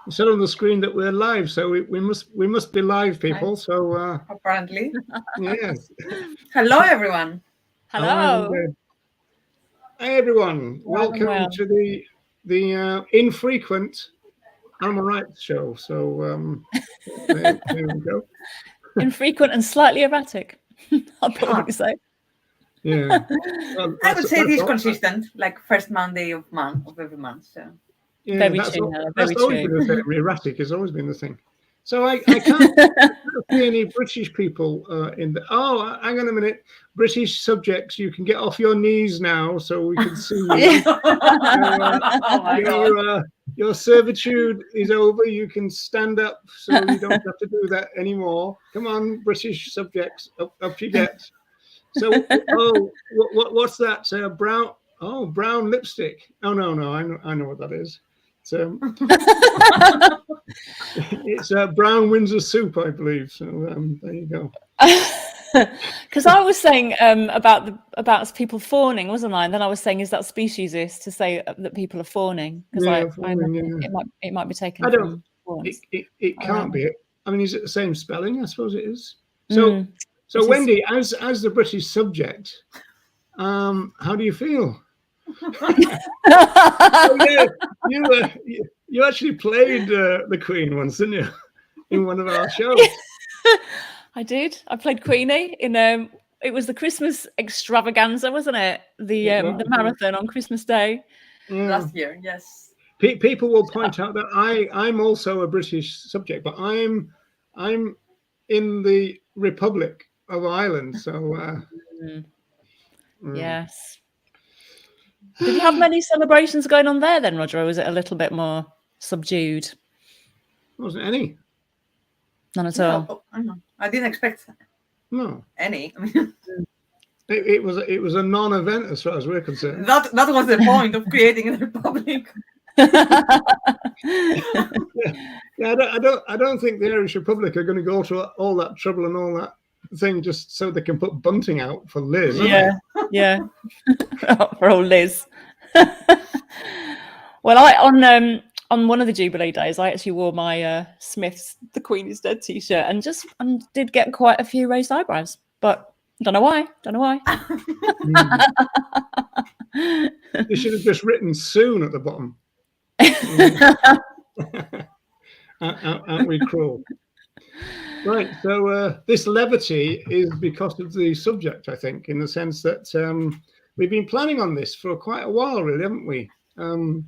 It said on the screen that we're live, so we must be live, people. Right. So Apparently. yes. Hello, everyone. Hello. Hey, everyone. Welcome well. to the infrequent animal rights show. So there we go. Infrequent and slightly erratic, I'll probably say. Yeah. Well, I would say it is all- consistent, like first Monday of every month. So Yeah, Very that's true, Hannah, that's very always true. been the thing. Erratic has always been the thing. So I can't see any British people in the. Oh, hang on a minute. British subjects, you can get off your knees now, so we can see you. Oh my God. Your servitude is over. You can stand up, so you don't have to do that anymore. Come on, British subjects, up you get. So, what's that? Brown. Oh, brown lipstick. Oh no, I know what that is. It's brown Windsor soup, I believe. So there you go. Because I was saying about people fawning, wasn't I? And then I was saying, is that speciesist to say that people are fawning? Because it might be taken from fawns. It can't be. I mean, is it the same spelling? I suppose it is. So Wendy, as the British subject, how do you feel? You actually played the Queen once, didn't you? In one of our shows. I did. I played Queenie in it was the Christmas extravaganza, wasn't it? The marathon on Christmas Day. Last year, yes. People will point out that I'm also a British subject, but I'm in the Republic of Ireland. So yes. Did you have many celebrations going on there then, Roger, or was it a little bit more subdued? There wasn't any. None at all. I didn't expect any. I mean, it was a non-event as far as we're concerned. That was the point of creating a republic. I don't think the Irish Republic are going to go to all that trouble and all that thing just so they can put bunting out for Liz. Yeah. For old Liz. Well, on one of the Jubilee days, I actually wore my Smith's "The Queen is Dead" T-shirt and did get quite a few raised eyebrows, but don't know why. You should have just written "soon" at the bottom. Aren't we cruel? Right. So this levity is because of the subject, I think, in the sense that we've been planning on this for quite a while, really, haven't we?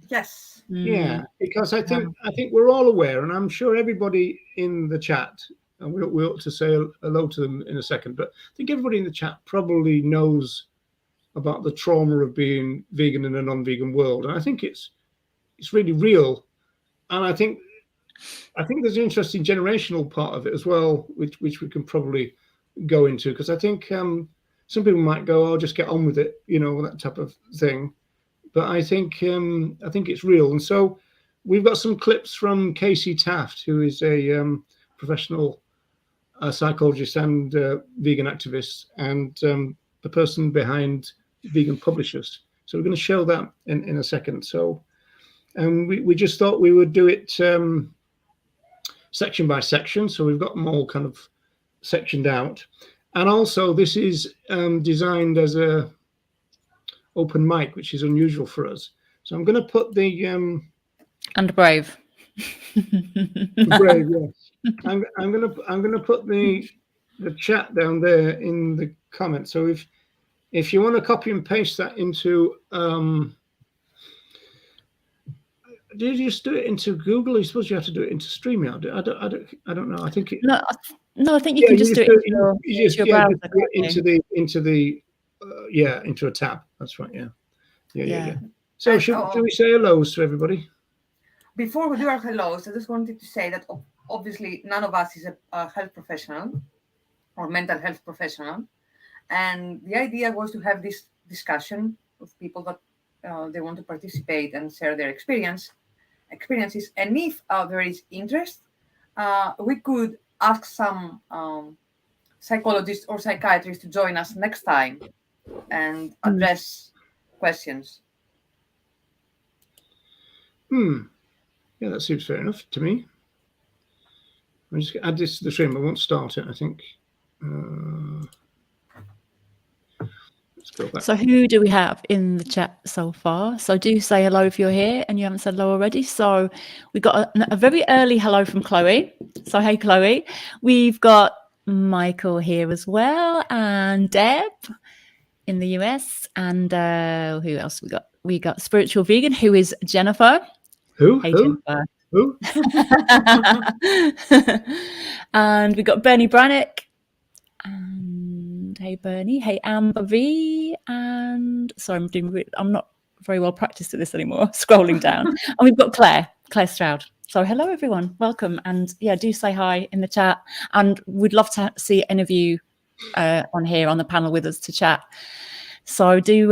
Yes. Yeah, because I think we're all aware, and I'm sure everybody in the chat, and we ought to say hello to them in a second, but I think everybody in the chat probably knows about the trauma of being vegan in a non-vegan world, and I think it's really real, and I think there's an interesting generational part of it as well, which we can probably go into, because I think some people might go, "Oh, just get on with it," that type of thing. But I think it's real, and so we've got some clips from Casey Taft, who is a professional psychologist and vegan activist, and the person behind Vegan Publishers. So we're going to show that in a second. So, we just thought we would do it section by section, so we've got them all kind of sectioned out, and also this is designed as a open mic, which is unusual for us. So I'm going to put the and brave. Brave, yes. I'm going to put the chat down there in the comments. So if you want to copy and paste that into did you just do it into Google? I suppose you have to do it into StreamYard. I don't know. I think no, I think you can just do it into your browser. Into a tab. That's right. Yeah. So should we say hellos to everybody? Before we do our hellos, I just wanted to say that obviously none of us is a health professional or mental health professional, and the idea was to have this discussion with people that they want to participate and share their experiences. And if there is interest, we could ask some psychologists or psychiatrists to join us next time and address questions. Yeah, that seems fair enough to me. I'm just going to add this to the stream. I won't start it, I think. Let's go back. So who do we have in the chat so far? So do say hello if you're here and you haven't said hello already. So we got a very early hello from Chloe. So hey, Chloe. We've got Michael here as well, and Deb in the US, and who else we got? We got Spiritual Vegan, who is Jennifer. Who? Hey, Who? Jennifer. Who? And we got Bernie Brannick. And hey, Bernie. Hey, Amber V. And sorry, I'm not very well practiced at this anymore. Scrolling down. And we've got Claire Stroud. So hello, everyone. Welcome. And yeah, do say hi in the chat. And we'd love to see any of you on here on the panel with us to chat. So do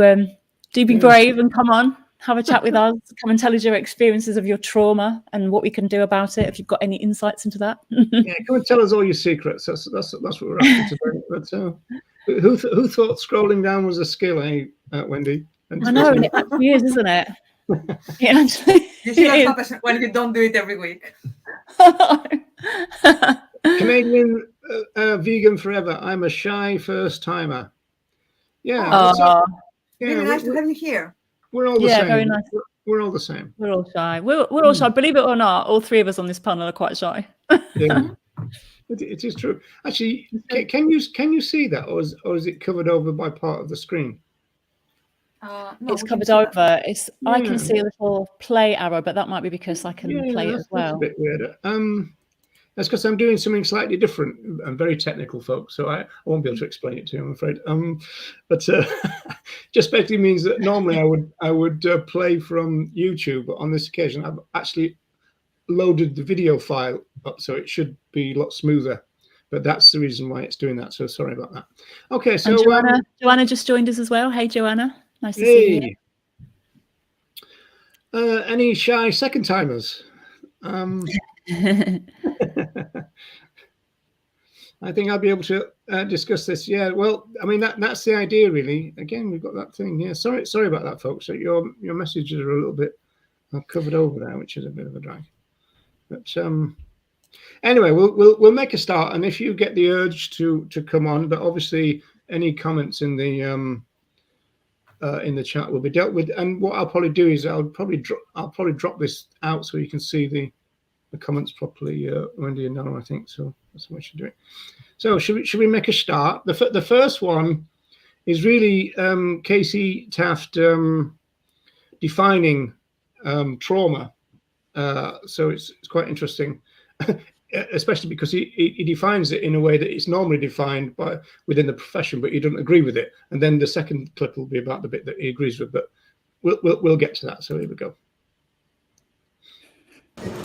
be brave and come on. Have a chat with us. Come and tell us your experiences of your trauma and what we can do about it. If you've got any insights into that. Yeah, come and tell us all your secrets. That's what we're after today. But who thought scrolling down was a skill, Wendy? I know, and it actually is, isn't it? It actually you see what happens when you don't do it every week. Canadian vegan forever. I'm a shy first timer. Yeah. Really nice to have you here. We're all the same. Very nice. We're all the same. We're all shy. We're all shy. Believe it or not, all three of us on this panel are quite shy. Yeah, it is true. Actually, can you see that, or is it covered over by part of the screen? No, it's covered over. I can see a little play arrow, but that might be because I can play it as well. That's a bit weird. That's because I'm doing something slightly different. I'm very technical, folks, so I won't be able to explain it to you, I'm afraid. But just basically means that normally I would play from YouTube, but on this occasion I've actually loaded the video file up, so it should be a lot smoother. But that's the reason why it's doing that. So sorry about that. Okay, so and Joanna just joined us as well. Hey, Joanna, nice to see you. Any shy second timers? I think I'll be able to discuss this. Yeah, well, I mean that's the idea, really. Again, we've got that thing. Yeah, sorry about that, folks. So your messages are a little bit covered over there, which is a bit of a drag. But anyway, we'll make a start, and if you get the urge to come on, but obviously any comments in the chat will be dealt with. And what I'll probably do is I'll probably drop this out so you can see the comments properly, Wendy and Nana, I think. So that's what we should do it. So should we make a start? The first one is really Casey Taft defining trauma. So it's quite interesting, especially because he defines it in a way that it's normally defined within the profession, but he doesn't agree with it. And then the second clip will be about the bit that he agrees with, but we'll get to that. So here we go.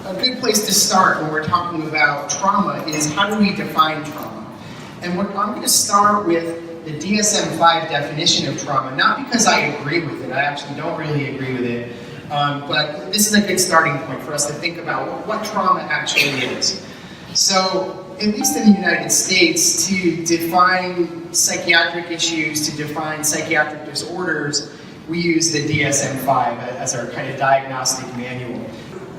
A good place to start when we're talking about trauma is how do we define trauma? And I'm going to start with the DSM-5 definition of trauma, not because I agree with it, I actually don't really agree with it, but this is a good starting point for us to think about what trauma actually is. So, at least in the United States, to define psychiatric issues, to define psychiatric disorders, we use the DSM-5 as our kind of diagnostic manual.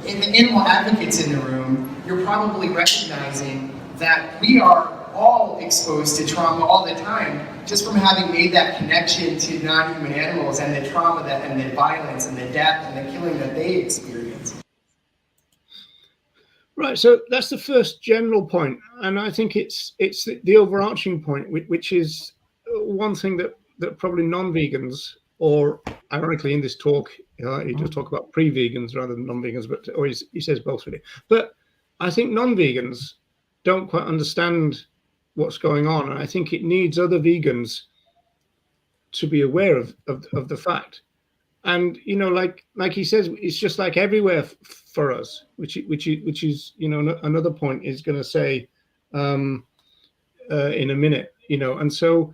In the animal advocates in the room, you're probably recognizing that we are all exposed to trauma all the time, just from having made that connection to non-human animals and the trauma and the violence and the death and the killing that they experience. Right, so that's the first general point, and I think it's the overarching point, which is one thing that probably non-vegans, or ironically in this talk, he does talk about pre-vegans rather than non-vegans, but always he says both really. But I think non-vegans don't quite understand what's going on, and I think it needs other vegans to be aware of the fact. And like he says, it's just like everywhere for us, which is another point is going to say in a minute, and so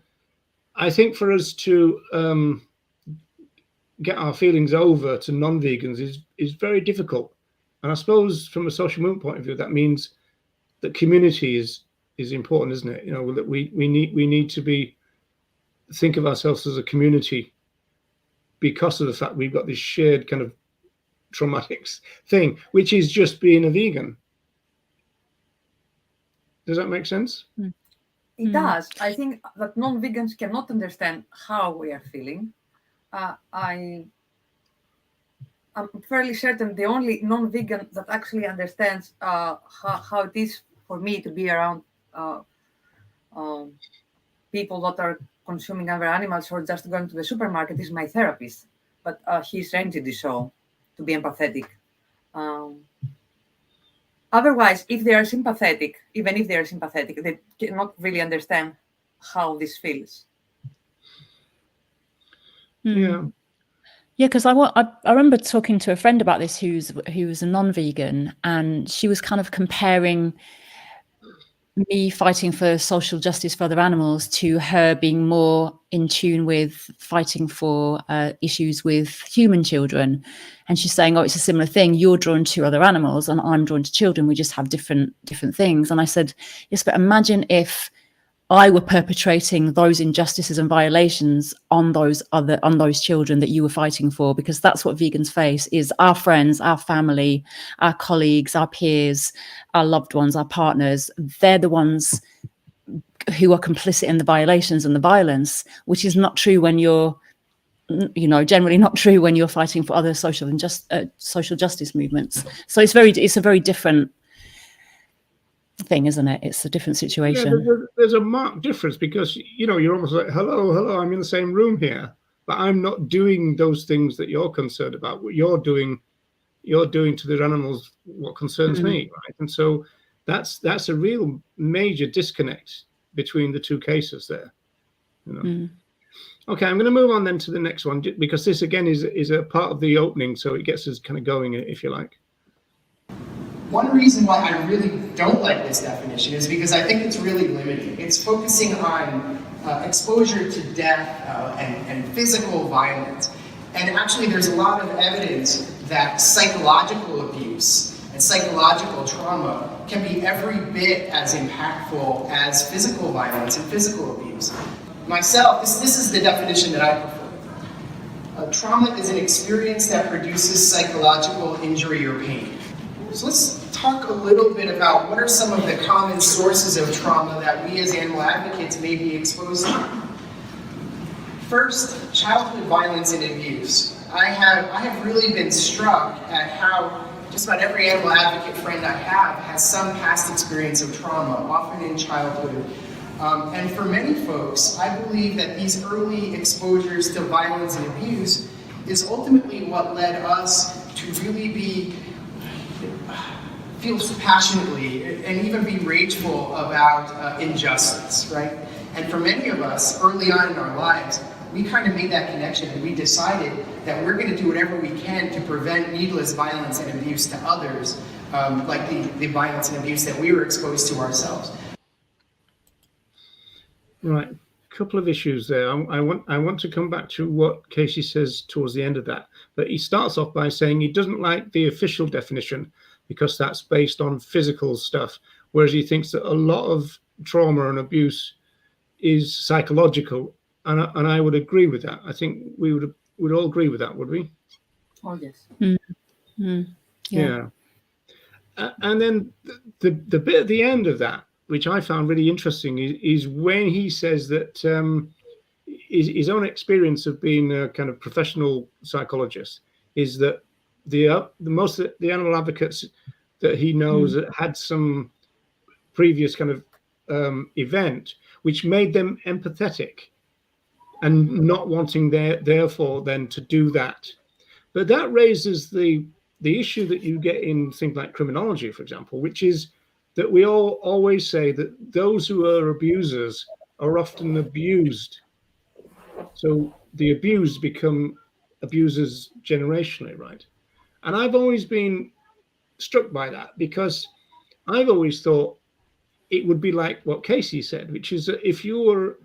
I think for us to get our feelings over to non-vegans is very difficult. And I suppose from a social movement point of view, that means that community is important, isn't it? That we need to think of ourselves as a community because of the fact we've got this shared kind of traumatic thing, which is just being a vegan. Does that make sense? It does. I think that non-vegans cannot understand how we are feeling. I'm fairly certain the only non-vegan that actually understands how it is for me to be around people that are consuming other animals or just going to the supermarket is my therapist. But he's trained to do so, to be empathetic. Otherwise, if they are sympathetic, even if they are sympathetic, they cannot really understand how this feels. Yeah. Yeah, because I remember talking to a friend about this who was a non-vegan, and she was kind of comparing me fighting for social justice for other animals to her being more in tune with fighting for issues with human children. And she's saying, oh, it's a similar thing. You're drawn to other animals and I'm drawn to children. We just have different things. And I said, yes, but imagine if I were perpetrating those injustices and violations on those children that you were fighting for, because that's what vegans face, is our friends, our family, our colleagues, our peers, our loved ones, our partners. They're the ones who are complicit in the violations and the violence, which is not true when you're, generally not true when you're fighting for other social justice movements. So it's a very different thing, isn't it? It's a different situation. Yeah, there's a marked difference because you're almost like, hello, I'm in the same room here, but I'm not doing those things that you're concerned about. What you're doing to the animals what concerns me, right? And so that's a real major disconnect between the two cases there. Okay, I'm going to move on then to the next one, because this again is a part of the opening, so it gets us kind of going, if you like. One reason why I really don't like this definition is because I think it's really limiting. It's focusing on exposure to death and physical violence. And actually there's a lot of evidence that psychological abuse and psychological trauma can be every bit as impactful as physical violence and physical abuse. Myself, this is the definition that I prefer. Trauma is an experience that produces psychological injury or pain. So let's talk a little bit about what are some of the common sources of trauma that we as animal advocates may be exposed to. First, childhood violence and abuse. I have really been struck at how just about every animal advocate friend I have has some past experience of trauma, often in childhood. And for many folks, I believe that these early exposures to violence and abuse is ultimately what led us to really feel passionately and even be rageful about injustice, right? And for many of us, early on in our lives, we kind of made that connection and we decided that we're going to do whatever we can to prevent needless violence and abuse to others, like the violence and abuse that we were exposed to ourselves. Right, a couple of issues there. I want to come back to what Casey says towards the end of that, but he starts off by saying he doesn't like the official definition because that's based on physical stuff, whereas he thinks that a lot of trauma and abuse is psychological, and I would agree with that. I think we would all agree with that, would we? Oh yes. Yeah. And then the bit at the end of that, which I found really interesting, is when he says that his own experience of being a kind of professional psychologist is that most of the animal advocates that he knows had some previous kind of event which made them empathetic and not wanting therefore then to do that. But that raises the issue that you get in things like criminology, for example, which is that we all always say that those who are abusers are often abused. So the abused become abusers generationally, right? And I've always been struck by that because I've always thought it would be like what Casey said, which is that if you were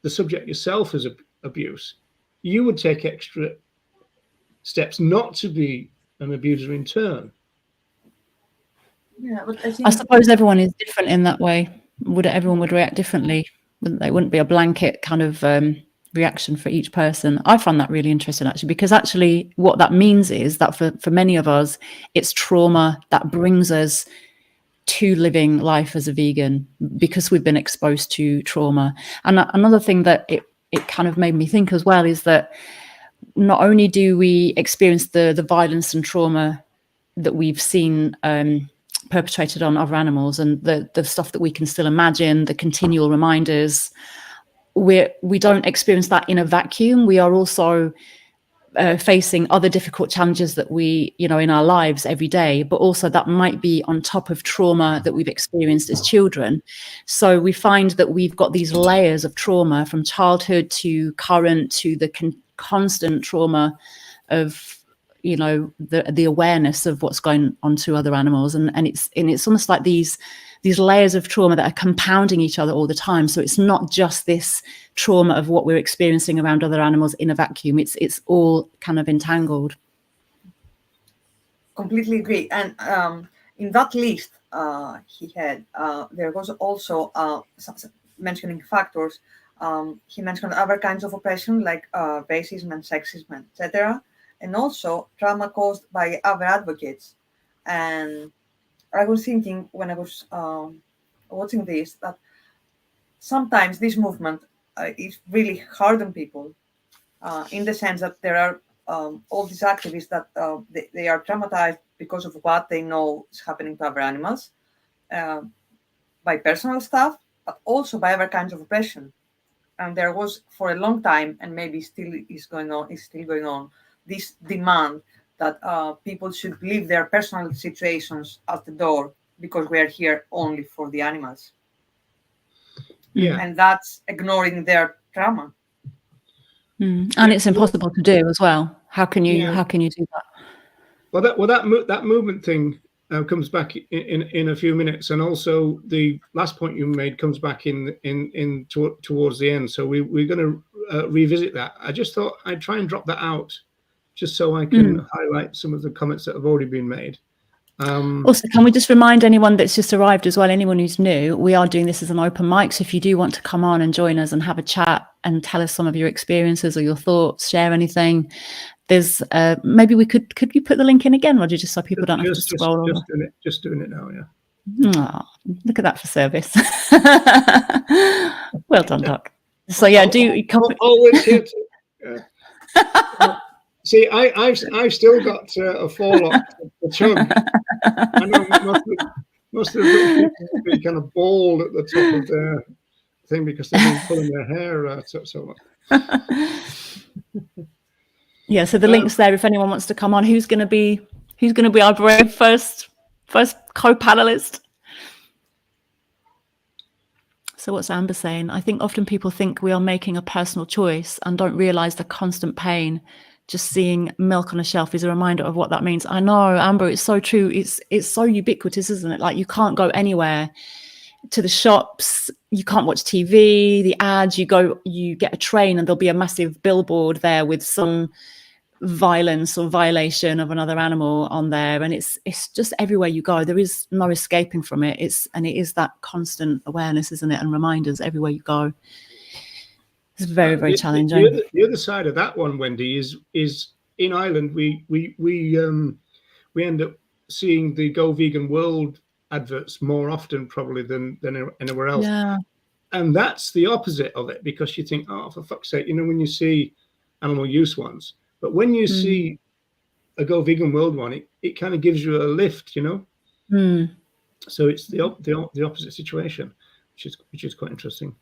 the subject yourself as abuse, you would take extra steps not to be an abuser in turn. Yeah, but I suppose everyone is different in that way. Everyone would react differently, wouldn't they? Wouldn't be a blanket kind of reaction for each person. I find that really interesting, actually, because actually what that means is that for many of us, it's trauma that brings us to living life as a vegan because we've been exposed to trauma. And another thing that it kind of made me think as well is that not only do we experience the violence and trauma that we've seen perpetrated on other animals, and the stuff that we can still imagine, the continual reminders, we don't experience that in a vacuum. We are also facing other difficult challenges that we, in our lives every day, but also that might be on top of trauma that we've experienced as children. So we find that we've got these layers of trauma from childhood to current to the constant trauma of the awareness of what's going on to other animals, and it's almost like these layers of trauma that are compounding each other all the time. So it's not just this trauma of what we're experiencing around other animals in a vacuum. It's all kind of entangled. Completely agree. And in that list he had, there was also mentioning factors. He mentioned other kinds of oppression like racism and sexism, etc., and also trauma caused by other advocates. And I was thinking when I was watching this that sometimes this movement is really hard on people in the sense that there are all these activists that they are traumatized because of what they know is happening to other animals by personal stuff, but also by other kinds of oppression. And there was for a long time, and maybe still is going on, this demand that people should leave their personal situations at the door because we are here only for the animals. Yeah. And that's ignoring their trauma. And it's impossible to do as well. How can you do that? Well, that movement thing comes back in a few minutes, and also the last point you made comes back towards the end. So we're going to revisit that. I just thought I'd try and drop that out, just so I can highlight some of the comments that have already been made. Also, can we just remind anyone that's just arrived as well, anyone who's new, we are doing this as an open mic. So if you do want to come on and join us and have a chat and tell us some of your experiences or your thoughts, share anything, there's maybe could you put the link in again, Roger, just so people don't have to scroll over? Just doing it now, yeah. Oh, look at that for service. Well done, Doc. So yeah, always here to, see, I've still got a forelock to chug. I know most of the people will be kind of bald at the top of their thing because they've been pulling their hair so much. Yeah, so the link's there if anyone wants to come on. Who's going to be our brave first co-panelist? So what's Amber saying? I think often people think we are making a personal choice and don't realize the constant pain. Just seeing milk on a shelf is a reminder of what that means. I know, Amber, it's so true. It's so ubiquitous, isn't it? Like you can't go anywhere to the shops, you can't watch TV, the ads, you get a train and there'll be a massive billboard there with some violence or violation of another animal on there, and it's just everywhere you go. There is no escaping from it. It is that constant awareness, isn't it? And reminders everywhere you go. It's very, very challenging. The other side of that one, Wendy, is in Ireland we end up seeing the Go Vegan World adverts more often probably than anywhere else. Yeah. And that's the opposite of it, because you think, oh, for fuck's sake, when you see animal use ones, but when you see a Go Vegan World one, it kind of gives you a lift, So it's the opposite situation, which is quite interesting.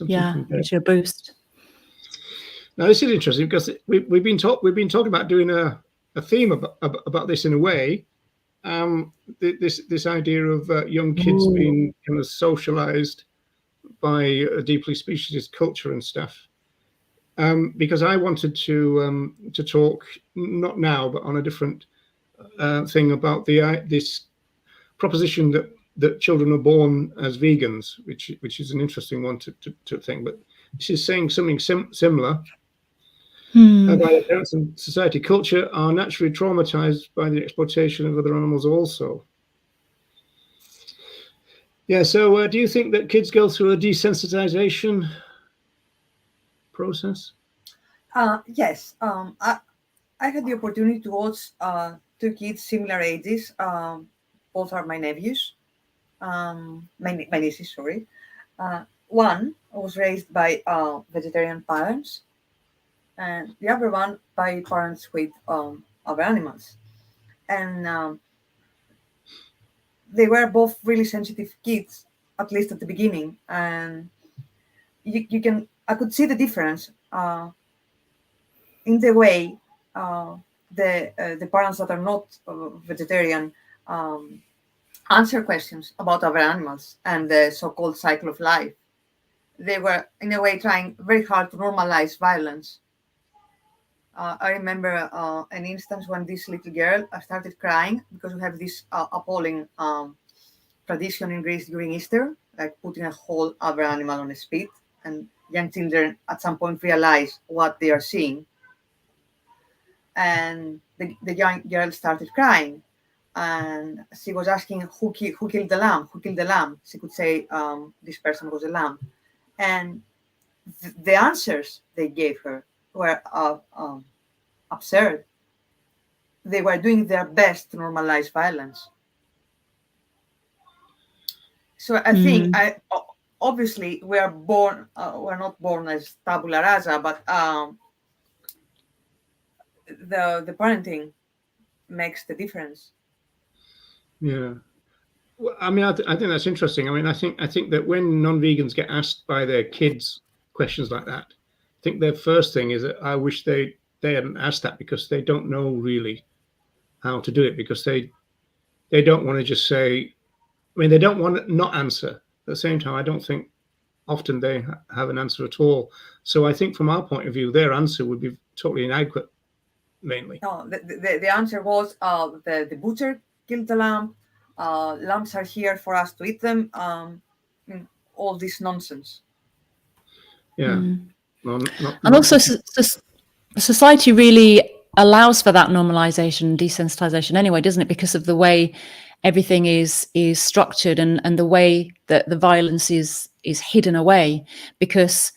Gives you a boost. Now this is interesting because we've been talking about doing a theme about this in a way. This idea of young kids being kind of socialized by a deeply speciesist culture and stuff. Because I wanted to talk, not now, but on a different thing about this proposition that children are born as vegans, which is an interesting one to think. But this is saying something similar. By their parents and society, culture are naturally traumatized by the exploitation of other animals also. Yeah, so do you think that kids go through a desensitization process? Yes. I had the opportunity to watch two kids similar ages. Both are my nephews, my nieces, sorry. One was raised by vegetarian parents, and the other one by parents with other animals. And they were both really sensitive kids, at least at the beginning. And I could see the difference in the way the parents that are not vegetarian answer questions about other animals and the so-called cycle of life. They were, in a way, trying very hard to normalize violence. I remember an instance when this little girl started crying because we have this appalling tradition in Greece during Easter, like putting a whole other animal on a spit, and young children at some point realize what they are seeing. And the young girl started crying, and she was asking who killed the lamb. Who killed the lamb? She could say this person was a lamb, and the answers they gave her were absurd. They were doing their best to normalize violence. So I think obviously we're not born as tabula rasa, but the parenting makes the difference. Yeah. Well, I mean, I think that's interesting. I mean, I think that when non-vegans get asked by their kids questions like that, I think their first thing is that I wish they hadn't asked that, because they don't know really how to do it, because they don't want to just say, I mean, they don't want to not answer. At the same time, I don't think often they have an answer at all. So I think from our point of view, their answer would be totally inadequate, mainly. No, the answer was the butcher killed the lamb. Lambs are here for us to eat them. All this nonsense. Yeah. And also, society really allows for that normalization, desensitization anyway, doesn't it? Because of the way everything is structured, and the way that the violence is hidden away. Because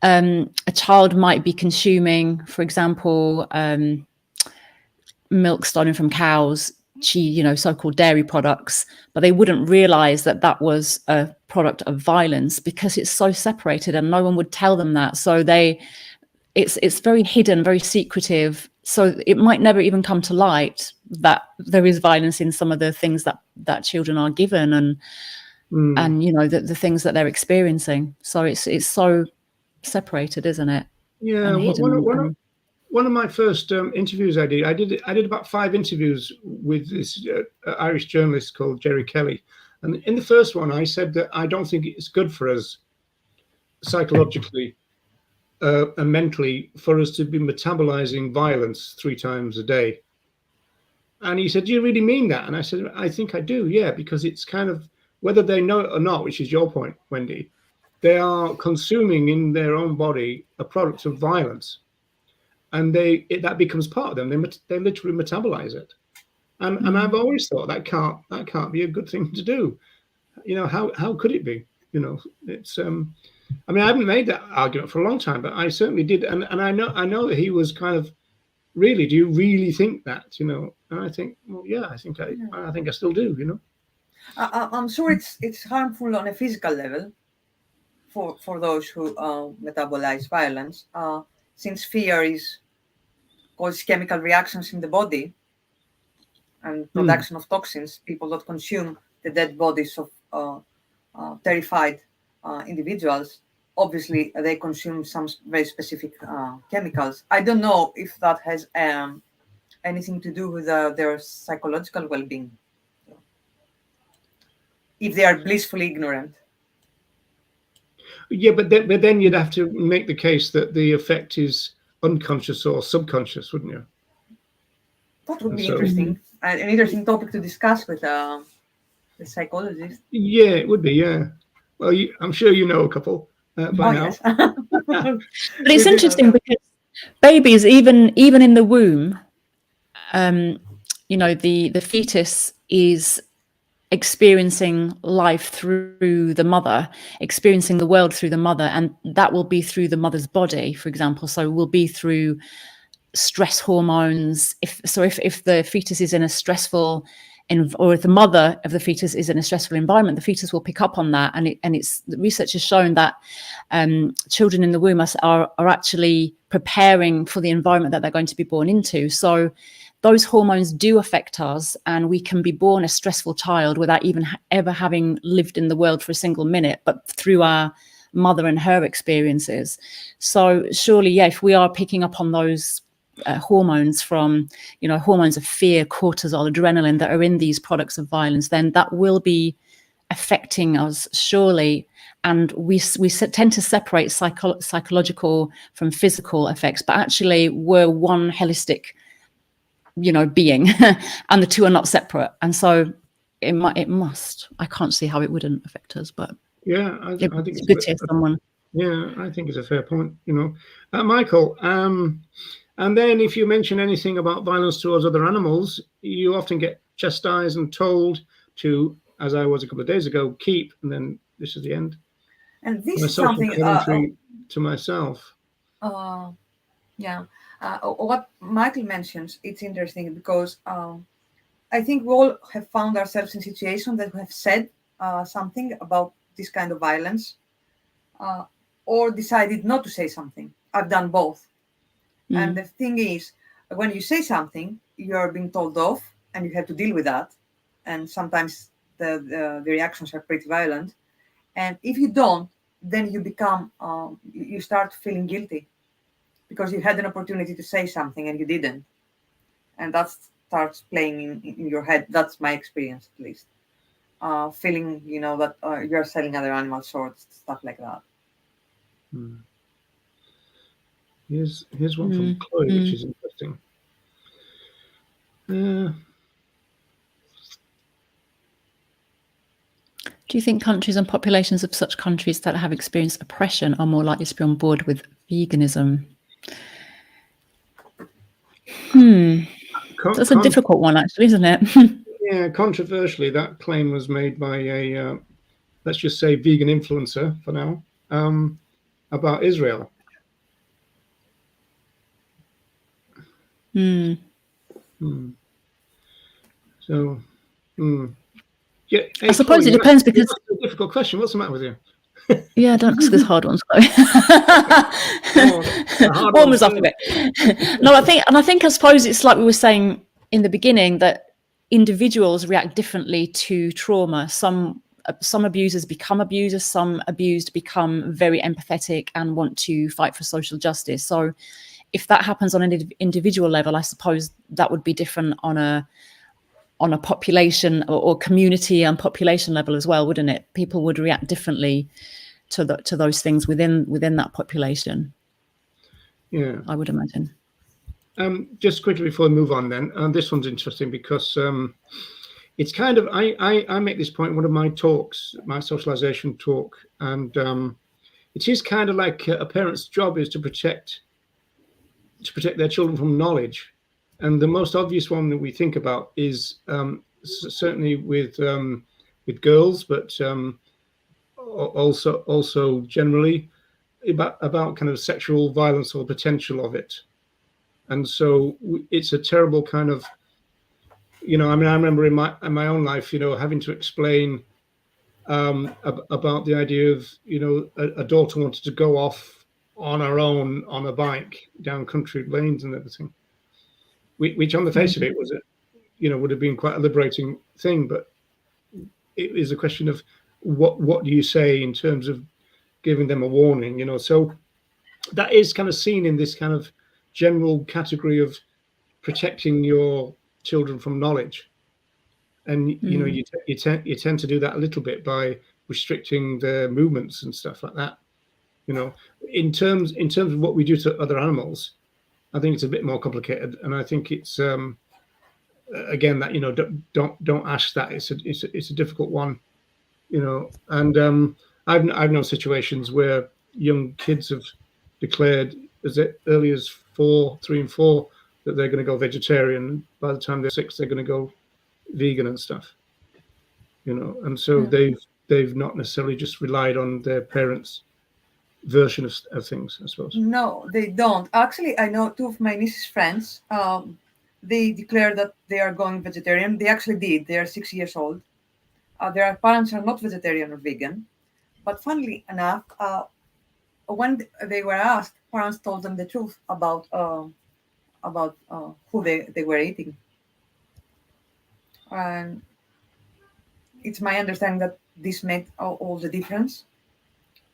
a child might be consuming, for example, milk stolen from cows, so-called dairy products, but they wouldn't realize that that was a product of violence, because it's so separated and no one would tell them that. So it's very hidden, very secretive. So it might never even come to light that there is violence in some of the things that children are given, and the things that they're experiencing. So it's so separated, isn't it? Yeah. One of my first interviews I did about 5 interviews with this Irish journalist called Jerry Kelly. And in the first one, I said that I don't think it's good for us psychologically and mentally for us to be metabolizing violence 3 times a day. And he said, do you really mean that? And I said, I think I do, yeah, because it's kind of, whether they know it or not, which is your point, Wendy, they are consuming in their own body a product of violence. And that becomes part of them. They literally metabolize it, and I've always thought that can't be a good thing to do. How could it be? It's I mean, I haven't made that argument for a long time, but I certainly did, and I know that he was kind of, really, do you really think that? And I think, well, yeah, I think I still do. I'm sure it's harmful on a physical level for those who metabolize violence. Since fear causes chemical reactions in the body and production of toxins, people that consume the dead bodies of terrified individuals, obviously they consume some very specific chemicals. I don't know if that has anything to do with their psychological well-being, if they are blissfully ignorant. Yeah, but then you'd have to make the case that the effect is unconscious or subconscious, wouldn't you? That would be interesting. An interesting topic to discuss with the psychologist. Yeah, it would be. Yeah. Well, I'm sure you know a couple by now. Yes. But it's interesting because babies, even in the womb, the fetus is experiencing life through the mother, experiencing the world through the mother, and that will be through the mother's body, for example. So will be through stress hormones. If the fetus is in a stressful or if the mother of the fetus is in a stressful environment, the fetus will pick up on that. And the research has shown that children in the womb are actually preparing for the environment that they're going to be born into. So those hormones do affect us, and we can be born a stressful child without even ever having lived in the world for a single minute, but through our mother and her experiences. So surely, yeah, if we are picking up on those hormones from, hormones of fear, cortisol, adrenaline that are in these products of violence, then that will be affecting us, surely. And we tend to separate psychological from physical effects, but actually we're one holistic, being, and the two are not separate. And so it must. I can't see how it wouldn't affect us, but yeah, I think it's good to hear someone. Yeah, I think it's a fair point. Michael. And then if you mention anything about violence towards other animals, you often get chastised and told to, as I was a couple of days ago, keep, and then this is the end. And this is something to myself. Yeah. What Michael mentions, it's interesting because I think we all have found ourselves in situations that we have said something about this kind of violence or decided not to say something. I've done both. And the thing is, when you say something, you're being told off and you have to deal with that. And sometimes the reactions are pretty violent. And if you don't, then you become, you start feeling guilty because you had an opportunity to say something and you didn't. And that starts playing in your head. That's my experience, at least. Feeling, that you're selling other animals or stuff like that. Here's one from Chloe, which is interesting. Do you think countries and populations of such countries that have experienced oppression are more likely to be on board with veganism? That's a difficult one, actually, isn't it? Yeah, controversially, that claim was made by a, let's just say, vegan influencer for now, about Israel. So, yeah. I suppose it depends because that's a difficult question. What's the matter with you? Yeah, don't ask this hard ones, Chloe. Warm us up a bit. No, I suppose it's like we were saying in the beginning that individuals react differently to trauma. Some abusers become abusers, some abused become very empathetic and want to fight for social justice. So if that happens on an individual level, I suppose that would be different on a population or community and population level as well, wouldn't it? People would react differently to those things within that population. Yeah, I would imagine. Just quickly before we move on, then, this one's interesting because it's kind of I make this point in one of my talks, my socialization talk, and it is kind of like a parent's job is to protect their children from knowledge. And the most obvious one that we think about is certainly with girls, but also generally about kind of sexual violence or potential of it. And so it's a terrible kind of, I remember in my own life, having to explain about the idea of, a daughter wanted to go off on her own on a bike down country lanes and everything. Which on the face of it was, would have been quite a liberating thing, but it is a question of what do you say in terms of giving them a warning, So that is kind of seen in this kind of general category of protecting your children from knowledge, and you tend to do that a little bit by restricting their movements and stuff like that. In terms of what we do to other animals, I think it's a bit more complicated, and I think it's again that don't ask that. It's a difficult one, And I've known situations where young kids have declared as early as 3 and 4 that they're going to go vegetarian. By the time they're 6, they're going to go vegan and stuff. and so they've not necessarily just relied on their parents' version of things, I suppose. No, they don't. Actually, I know two of my niece's friends. They declared that they are going vegetarian. They actually did. They are 6 years old. Their parents are not vegetarian or vegan. But funnily enough, when they were asked, parents told them the truth about who they were eating. And it's my understanding that this made all the difference,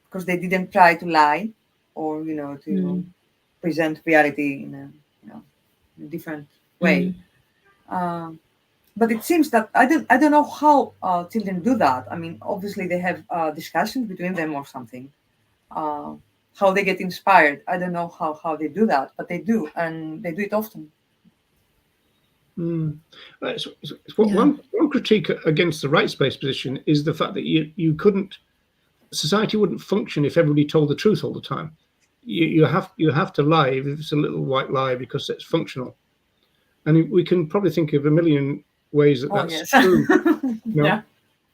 because they didn't try to lie or to present reality in a different way. But it seems that I don't know how children do that. I mean, obviously they have discussions between them or something. How they get inspired, I don't know how they do that, but they do, and they do it often. One critique against the rights-based position is the fact that you couldn't, society wouldn't function if everybody told the truth all the time. You have to lie if it's a little white lie, because it's functional. And we can probably think of a million ways that's true. Yeah.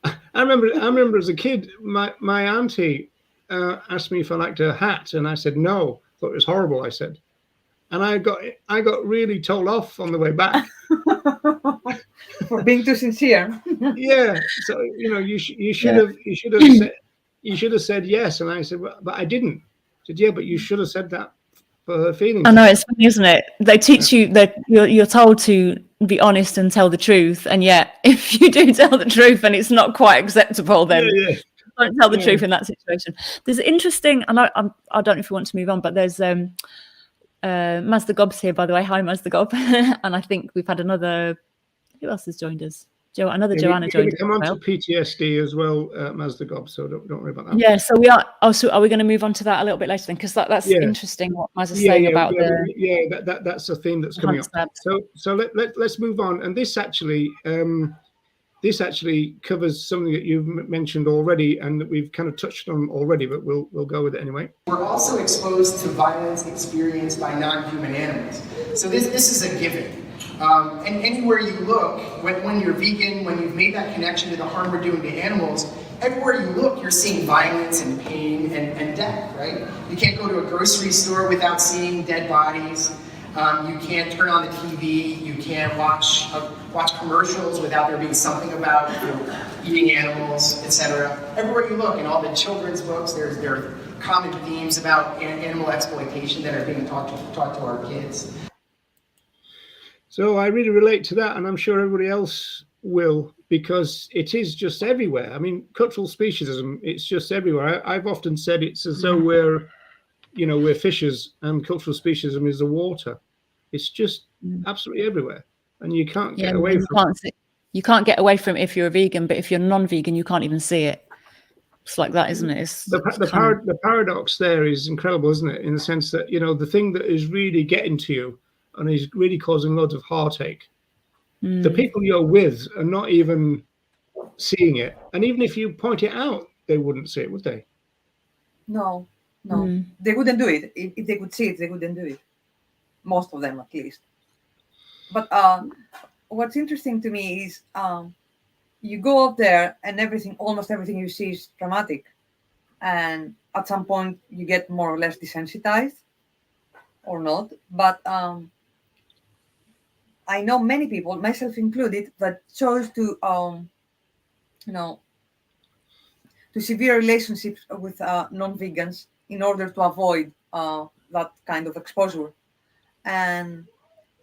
I remember as a kid, my auntie asked me if I liked her hat, and I said no. Thought it was horrible, I said. And I got really told off on the way back for being too sincere. Yeah, so you should have said yes, and I said, but I didn't. I said, yeah, but you should have said that for her feelings. I know, it's funny, isn't it? They teach you that you're told to be honest and tell the truth, and yet if you do tell the truth and it's not quite acceptable, then don't tell the truth in that situation. There's interesting, and I don't know if you want to move on, but there's Mazda Gob's here, by the way. Hi, Mazda Gob. And I think we've had another. Who else has joined us? Joanna joined us. Come on to PTSD as well, Mazda Gob. So don't worry about that. Yeah. So we are. Oh, so are we going to move on to that a little bit later then? Because that's interesting what Mazda's saying about the. That's a theme that's coming up. So let's move on. And this actually covers something that you've mentioned already and that we've kind of touched on already, but we'll go with it anyway. We're also exposed to violence experienced by non-human animals. So this is a given. And anywhere you look, when you're vegan, when you've made that connection to the harm we're doing to animals, everywhere you look, you're seeing violence and pain and death, right? You can't go to a grocery store without seeing dead bodies. You can't turn on the TV. You can't watch commercials without there being something about eating animals, etc. Everywhere you look, in all the children's books, there are common themes about animal exploitation that are being taught to our kids. So I really relate to that, and I'm sure everybody else will, because it is just everywhere. I mean, cultural speciesism, it's just everywhere. I've often said it's as though we're fishers, and cultural speciesism is the water. It's just absolutely everywhere, and you can't get away from it. You can't get away from it if you're a vegan, but if you're non-vegan, you can't even see it. It's like that, isn't it? The paradox there is incredible, isn't it? In the sense that, the thing that is really getting to you and is really causing loads of heartache, the people you're with are not even seeing it. And even if you point it out, they wouldn't see it, would they? No. They wouldn't do it. If they could see it, they wouldn't do it. Most of them, at least. But what's interesting to me is you go up there and almost everything you see is dramatic. And at some point you get more or less desensitized or not. But I know many people, myself included, that chose to severe relationships with non-vegans in order to avoid that kind of exposure. And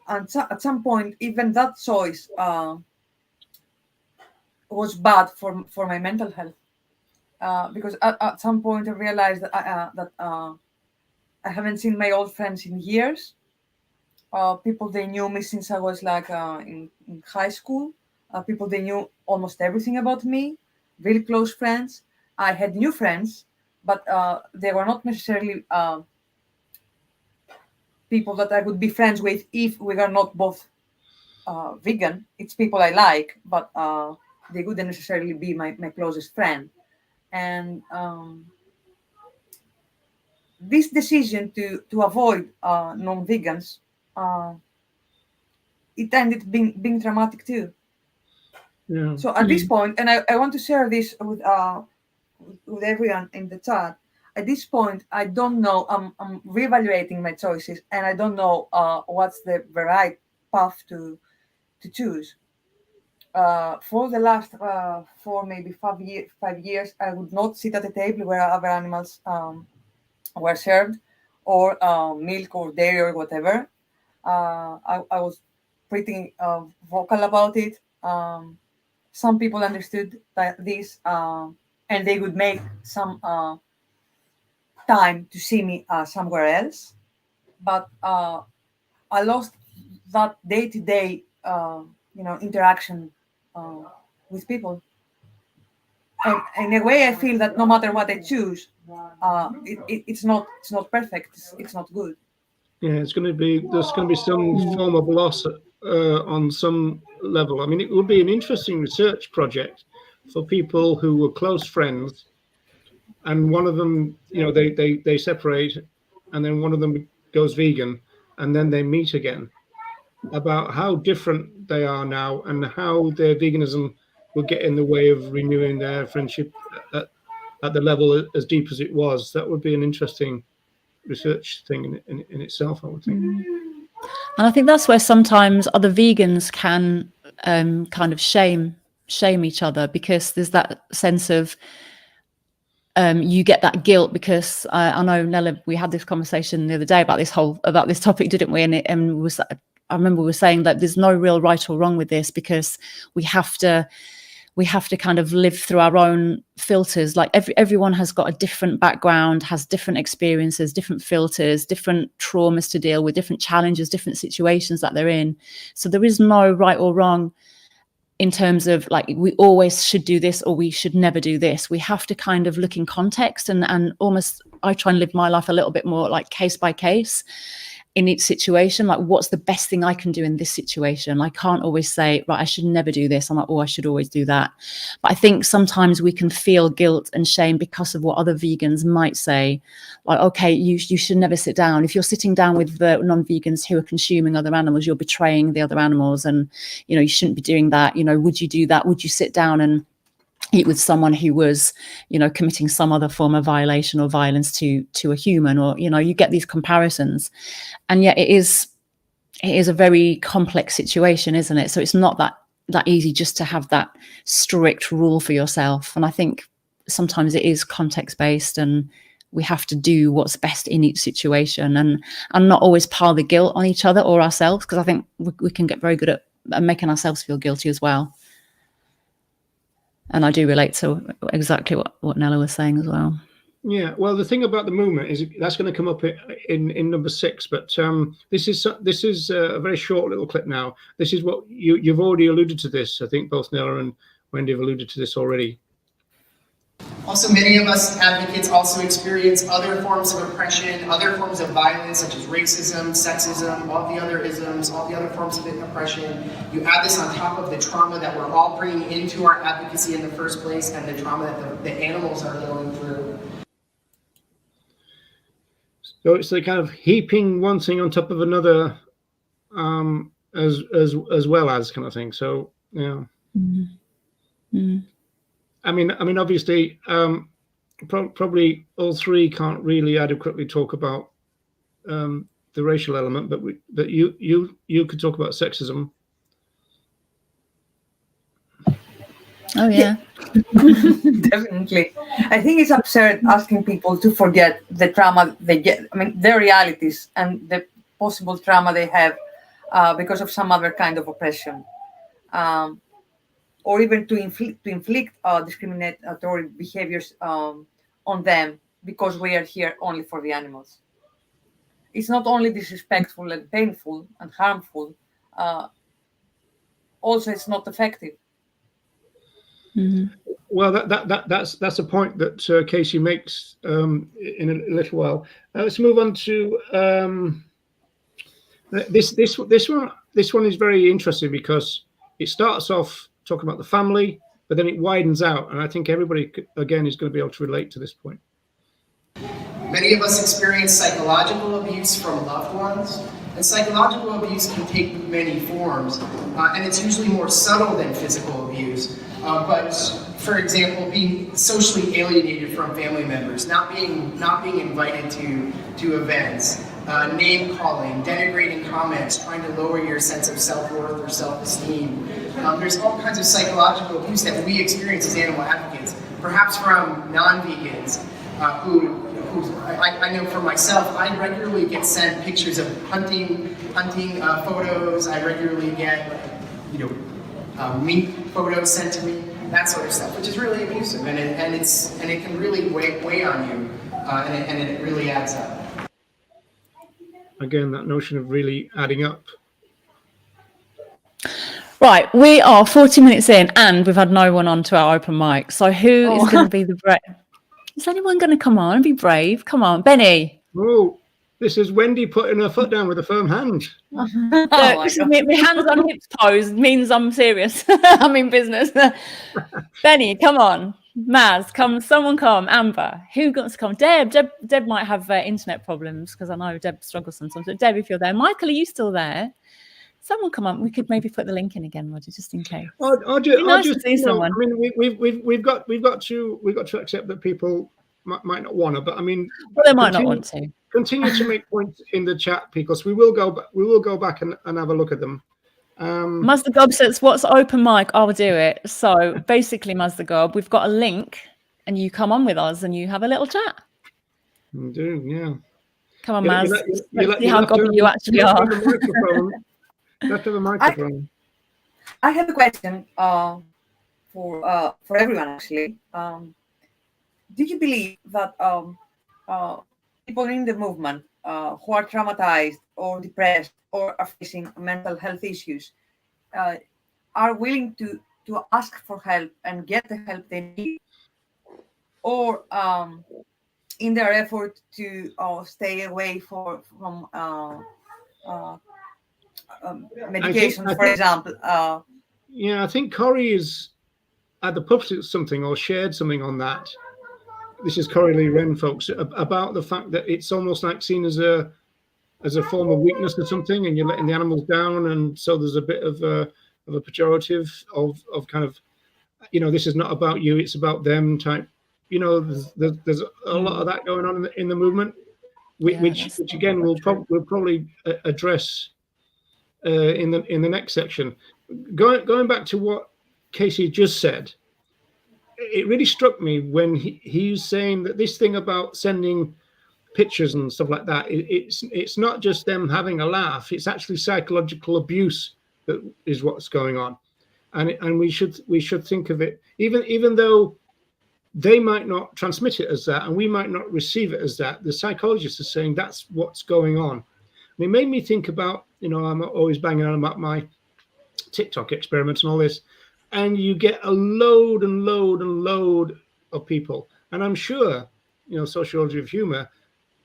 at some point, even that choice was bad for my mental health, because at some point I realized that I haven't seen my old friends in years. People, they knew me since I was like in high school. People, they knew almost everything about me, really close friends. I had new friends, but they were not necessarily people that I would be friends with if we are not both vegan. It's people I like, but they wouldn't necessarily be my closest friend. And this decision to avoid non-vegans, it ended being dramatic too. Yeah. So at this point, and I want to share this with everyone in the chat. At this point, I don't know. I'm reevaluating my choices, and I don't know what's the right path to choose. For the last 4, maybe 5 years, I would not sit at a table where other animals were served, or milk or dairy or whatever. I was pretty vocal about it. Some people understood this, and they would make some time to see me somewhere else. But I lost that day-to-day, interaction with people. And in a way, I feel that no matter what I choose, it's not perfect. It's not good. Yeah, there's going to be some form of loss on some level. I mean, it would be an interesting research project for people who were close friends, and one of them, they separate, and then one of them goes vegan, and then they meet again, about how different they are now and how their veganism will get in the way of renewing their friendship at the level as deep as it was. That would be an interesting research thing in itself, I would think. And I think that's where sometimes other vegans can kind of shame each other, because there's that sense of you get that guilt, because I know, Nella, we had this conversation the other day about this topic, didn't we? And I remember we were saying that there's no real right or wrong with this, because we have to kind of live through our own filters. Like everyone has got a different background, has different experiences, different filters, different traumas to deal with, different challenges, different situations that they're in. So there is no right or wrong in terms of like, we always should do this or we should never do this. We have to kind of look in context and almost, I try and live my life a little bit more like case by case in each situation. Like, what's the best thing I can do in this situation? I can't always say, right, I should never do this. I'm like, oh, I should always do that. But I think sometimes we can feel guilt and shame because of what other vegans might say. Like, okay, you should never sit down. If you're sitting down with the non-vegans who are consuming other animals, you're betraying the other animals, and, you shouldn't be doing that. Would you do that? Would you sit down and eat with someone who was, committing some other form of violation or violence to a human? Or, you get these comparisons, and yet it is a very complex situation, isn't it? So it's not that easy just to have that strict rule for yourself. And I think sometimes it is context based, and we have to do what's best in each situation, and not always pile the guilt on each other or ourselves, because I think we can get very good at making ourselves feel guilty as well. And I do relate to exactly what Nella was saying as well. Yeah, well, the thing about the movement is that's going to come up in number 6. But this is a very short little clip now. This is what you've already alluded to this. I think both Nella and Wendy have alluded to this already. Also, many of us advocates also experience other forms of oppression, other forms of violence, such as racism, sexism, all the other isms, all the other forms of oppression. You add this on top of the trauma that we're all bringing into our advocacy in the first place, and the trauma that the animals are going through. So it's the kind of heaping one thing on top of another, as well as kind of thing. So yeah. Mm-hmm. Mm-hmm. I mean, obviously, probably all three can't really adequately talk about the racial element, but you could talk about sexism. Oh yeah, definitely. I think it's absurd asking people to forget the trauma they get. I mean, their realities and the possible trauma they have because of some other kind of oppression. Or even to inflict discriminatory behaviors on them because we are here only for the animals. It's not only disrespectful and painful and harmful, also it's not effective. Mm-hmm. Well, that's a point that Casey makes in a little while. Let's move on to this one. This one is very interesting because it starts off talking about the family, but then it widens out, and I think everybody again is going to be able to relate to this point. Many of us experience psychological abuse from loved ones, And psychological abuse can take many forms, and it's usually more subtle than physical abuse. But for example, being socially alienated from family members, not being invited to events, name calling, denigrating comments, trying to lower your sense of self-worth or self-esteem. There's all kinds of psychological abuse that we experience as animal advocates, perhaps from non-vegans who I know for myself, I regularly get sent pictures of hunting photos. I regularly get, meat photos sent to me, that sort of stuff, which is really abusive, and it can really weigh on you, and it really adds up. Again, that notion of really adding up. Right, we are 40 minutes in, and we've had no one on to our open mic. So who is going to be the brave? Is anyone going to come on and be brave? Come on, Benny. Oh, this is Wendy putting her foot down with a firm hand. My hands on hips pose means I'm serious. I'm in business. Benny, come on. Maz, come. Someone come. Amber, who got to come? Deb might have internet problems because I know Deb struggles sometimes. But Deb, if you're there, Michael, are you still there? Someone come on. We could maybe put the link in again, Roger, just in case. I'll just see someone. I mean, we've got to accept that people might not want to, but I mean, well, they might not want to. Continue to make points in the chat, because we will go back and have a look at them. Mazda Gob says, "What's open mic? I'll do it." So basically, Mazda Gob, we've got a link, and you come on with us and you have a little chat. I do, yeah. Come on, Maz. Let's see how gobby you actually are. Let's have a microphone. I have a question for everyone, actually. Do you believe that people in the movement who are traumatized or depressed or are facing mental health issues are willing to ask for help and get the help they need, or in their effort to stay away from medication, for example? Yeah, I think Corrie is at the posted something or shared something on that. This is Corrie Lee Wren, folks, about the fact that it's almost like seen as a form of weakness or something, and you're letting the animals down, and so there's a bit of a pejorative of kind of, this is not about you, it's about them type. There's a lot of that going on in the movement, which again we'll probably address in the next section. Going back to what Casey just said, it really struck me when he was saying that this thing about sending pictures and stuff like that, it's not just them having a laugh, it's actually psychological abuse that is what's going on, and we should think of it, even though they might not transmit it as that and we might not receive it as that, the psychologists are saying that's what's going on. And it made me think about, I'm always banging on about my TikTok experiments and all this, and you get a load and load and load of people, and I'm sure, sociology of humor,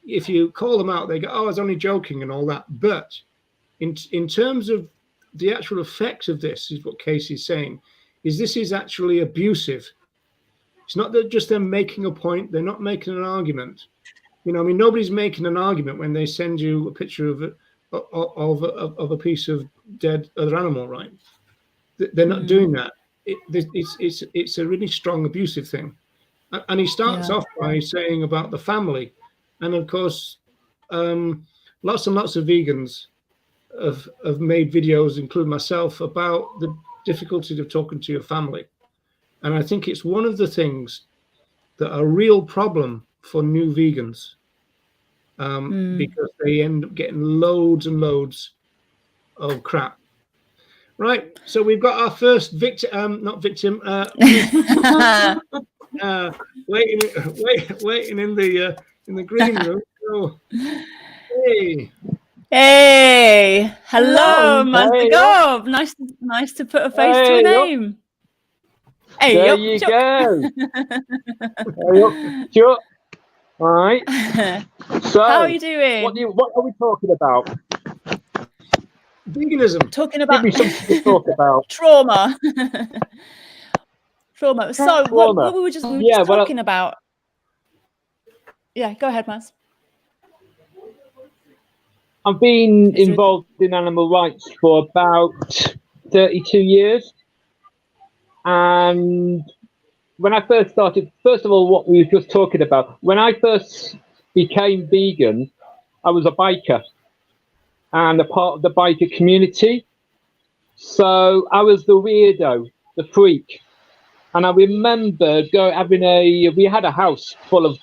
if you call them out, they go, "Oh, I was only joking," and all that. But in terms of the actual effects of this, is what Casey's saying, is this is actually abusive. It's not that just them making a point; they're not making an argument. Nobody's making an argument when they send you a picture of a piece of dead other animal, right? They're not doing that. It's a really strong abusive thing. And he starts off by saying about the family, and of course, lots and lots of vegans have made videos, including myself, about the difficulty of talking to your family. And I think it's one of the things that are a real problem for new vegans, because they end up getting loads and loads of crap. Right, so we've got our first victim, waiting in the green room. So, hey, hello, Mazda Gob. Nice to put a face to a name. Hey, there you go. Sure. All right. So, how are you doing? What are we talking about? Veganism. Talking about Give me something to talk about. Trauma. Trauma. So what we were just talking about. Yeah, go ahead, Maz. I've been involved in animal rights for about 32 years. And when I first started, first of all, what we were just talking about, when I first became vegan, I was a biker and a part of the biker community. So I was the weirdo, the freak. And I remember we had a house full of,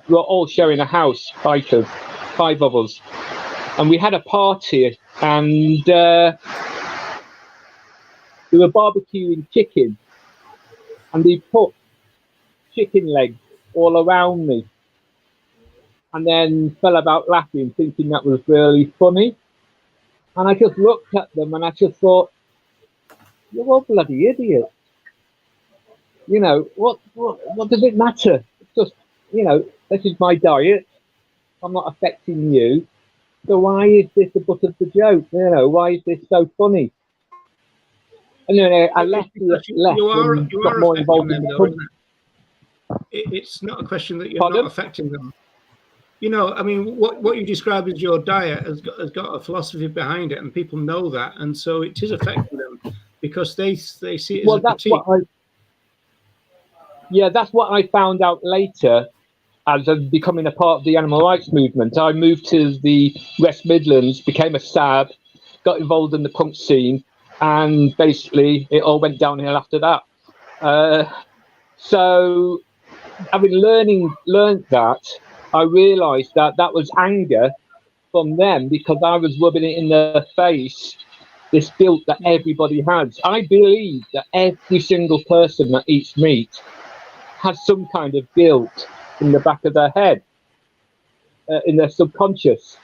we were all sharing a house, bikers, 5 of us. And we had a party, and we were barbecuing chicken. And they put chicken legs all around me. And then fell about laughing, thinking that was really funny. And I just looked at them and I just thought, you're all bloody idiots. You know, what does it matter? It's just, you know, this is my diet. I'm not affecting you. So why is this the butt of the joke? You know, why is this so funny? And then I left and got more involved in the company. It's not a question that you're not affecting them. You know, I mean, what you describe as your diet has got a philosophy behind it, and people know that, and so it is affecting them because they see it as a critique. That's what I found out later as becoming a part of the animal rights movement. I moved to the West Midlands, became a SAB, got involved in the punk scene, and basically it all went downhill after that. So having learned that, I realised that was anger from them because I was rubbing it in their face, this guilt that everybody has. I believe that every single person that eats meat has some kind of guilt in the back of their head, in their subconscious.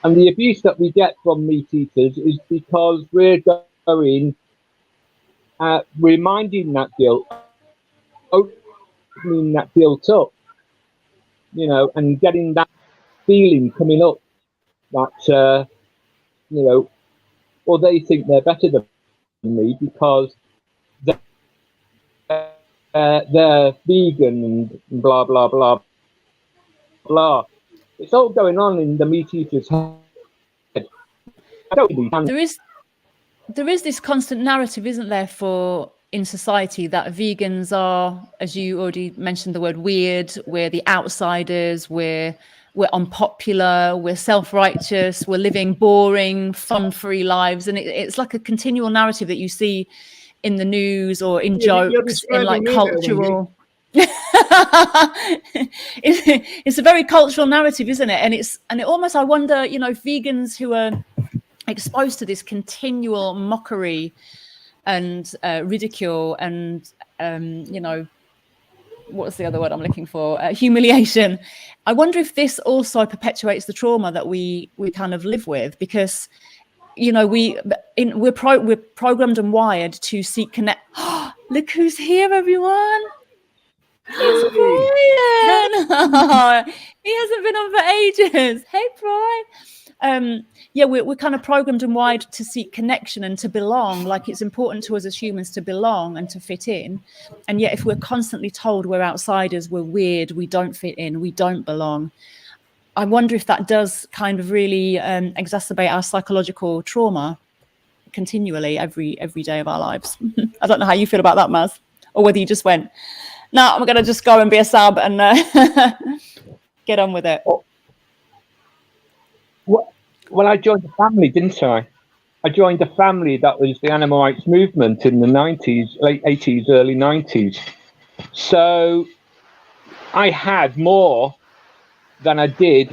And the abuse that we get from meat eaters is because we're going, reminding that guilt, opening that guilt up, you know, and getting that feeling coming up that, you know, or they think they're better than me because they're vegan and blah, blah, blah, blah. It's all going on in the meat eaters' head. There is this constant narrative, isn't there, in society that vegans are, as you already mentioned the word, weird, we're the outsiders, we're unpopular, we're self-righteous, we're living boring, fun-free lives. And it's like a continual narrative that you see in the news or in jokes, in like cultural... it's a very cultural narrative, isn't it? And it almost, I wonder, you know, vegans who are exposed to this continual mockery and ridicule and you know, what's the other word I'm looking for? Humiliation. I wonder if this also perpetuates the trauma that we kind of live with, because, you know, we're programmed and wired to seek connect. Look who's here, everyone! It's Brian. He hasn't been on for ages. Hey, Brian. Yeah, we're kind of programmed and wired to seek connection and to belong. Like, it's important to us as humans to belong and to fit in. And yet, if we're constantly told we're outsiders, we're weird, we don't fit in, we don't belong, I wonder if that does kind of really exacerbate our psychological trauma continually every day of our lives. I don't know how you feel about that, Maz, or whether you just went, no, I'm going to just go and be a sub and get on with it. Well, I joined a family, didn't I? I joined a family that was the animal rights movement in the 90s, late 80s, early 90s. So I had more than I did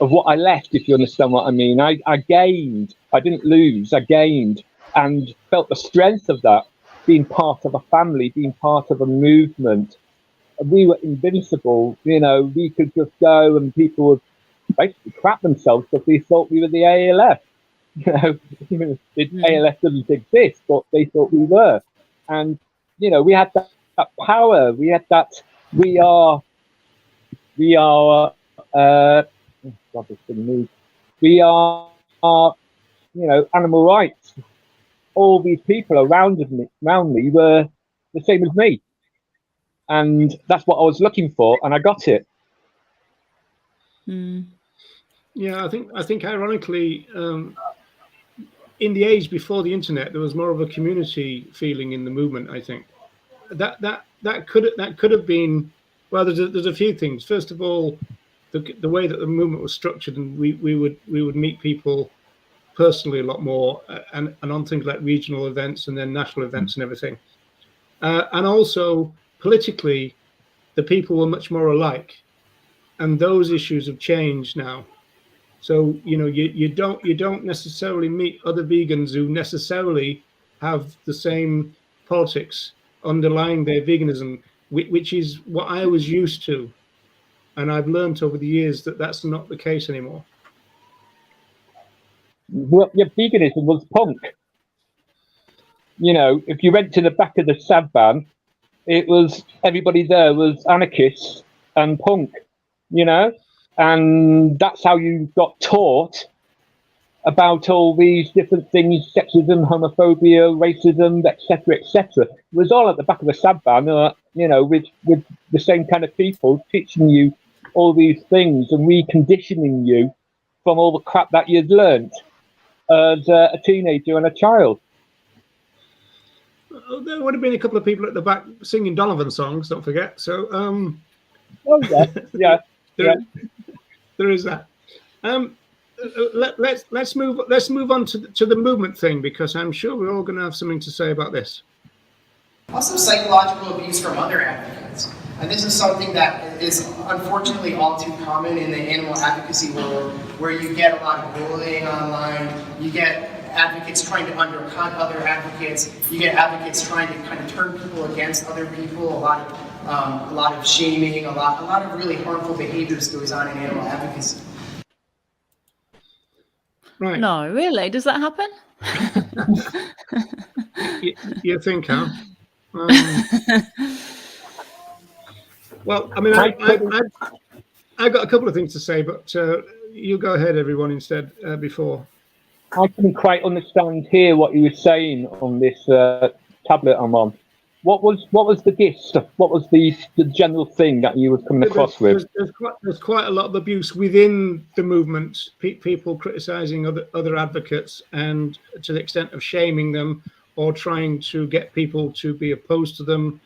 of what I left, if you understand what I mean. I gained. I didn't lose. I gained and felt the strength of that, being part of a family, being part of a movement. We were invincible. You know, we could just go and people would basically crap themselves because they thought we were the ALF. You know, ALF doesn't exist, but they thought we were. And, you know, we had that power. We had that, we are, you know, animal rights. All these people around me were the same as me. And that's what I was looking for, and I got it. Yeah, I think ironically, in the age before the internet, there was more of a community feeling in the movement. I think that could have been. Well, there's a few things. First of all, the way that the movement was structured, and we would meet people personally a lot more, and on things like regional events and then national events and everything. And also politically, the people were much more alike, and those issues have changed now. So you don't necessarily meet other vegans who necessarily have the same politics underlying their veganism, which is what I was used to, and I've learned over the years that that's not the case anymore. Well, yeah, veganism was punk. If you went to the back of the Sabban, it was everybody there was anarchists and punk, and that's how you got taught about all these different things: sexism, homophobia, racism, etc., etc. It was all at the back of the Sabban, with the same kind of people teaching you all these things and reconditioning you from all the crap that you'd learned as a teenager and a child. There would have been a couple of people at the back singing Donovan songs, don't forget. So oh yeah. There is that. Let's move on to the movement thing, because I'm sure we're all going to have something to say about this. Also, psychological abuse from other advocates. And this is something that is unfortunately all too common in the animal advocacy world, where you get a lot of bullying online, you get advocates trying to undercut other advocates, you get advocates trying to kind of turn people against other people, a lot of shaming, a lot of really harmful behaviors goes on in animal advocacy. Right. No, really? Does that happen? You think, huh? Well, I mean, I got a couple of things to say, but you go ahead, everyone, instead, before. I couldn't quite understand here what you were saying on this tablet I'm on. What was the gist? What was the general thing that you were coming across with? There's quite a lot of abuse within the movement. People criticising other advocates, and to the extent of shaming them or trying to get people to be opposed to them,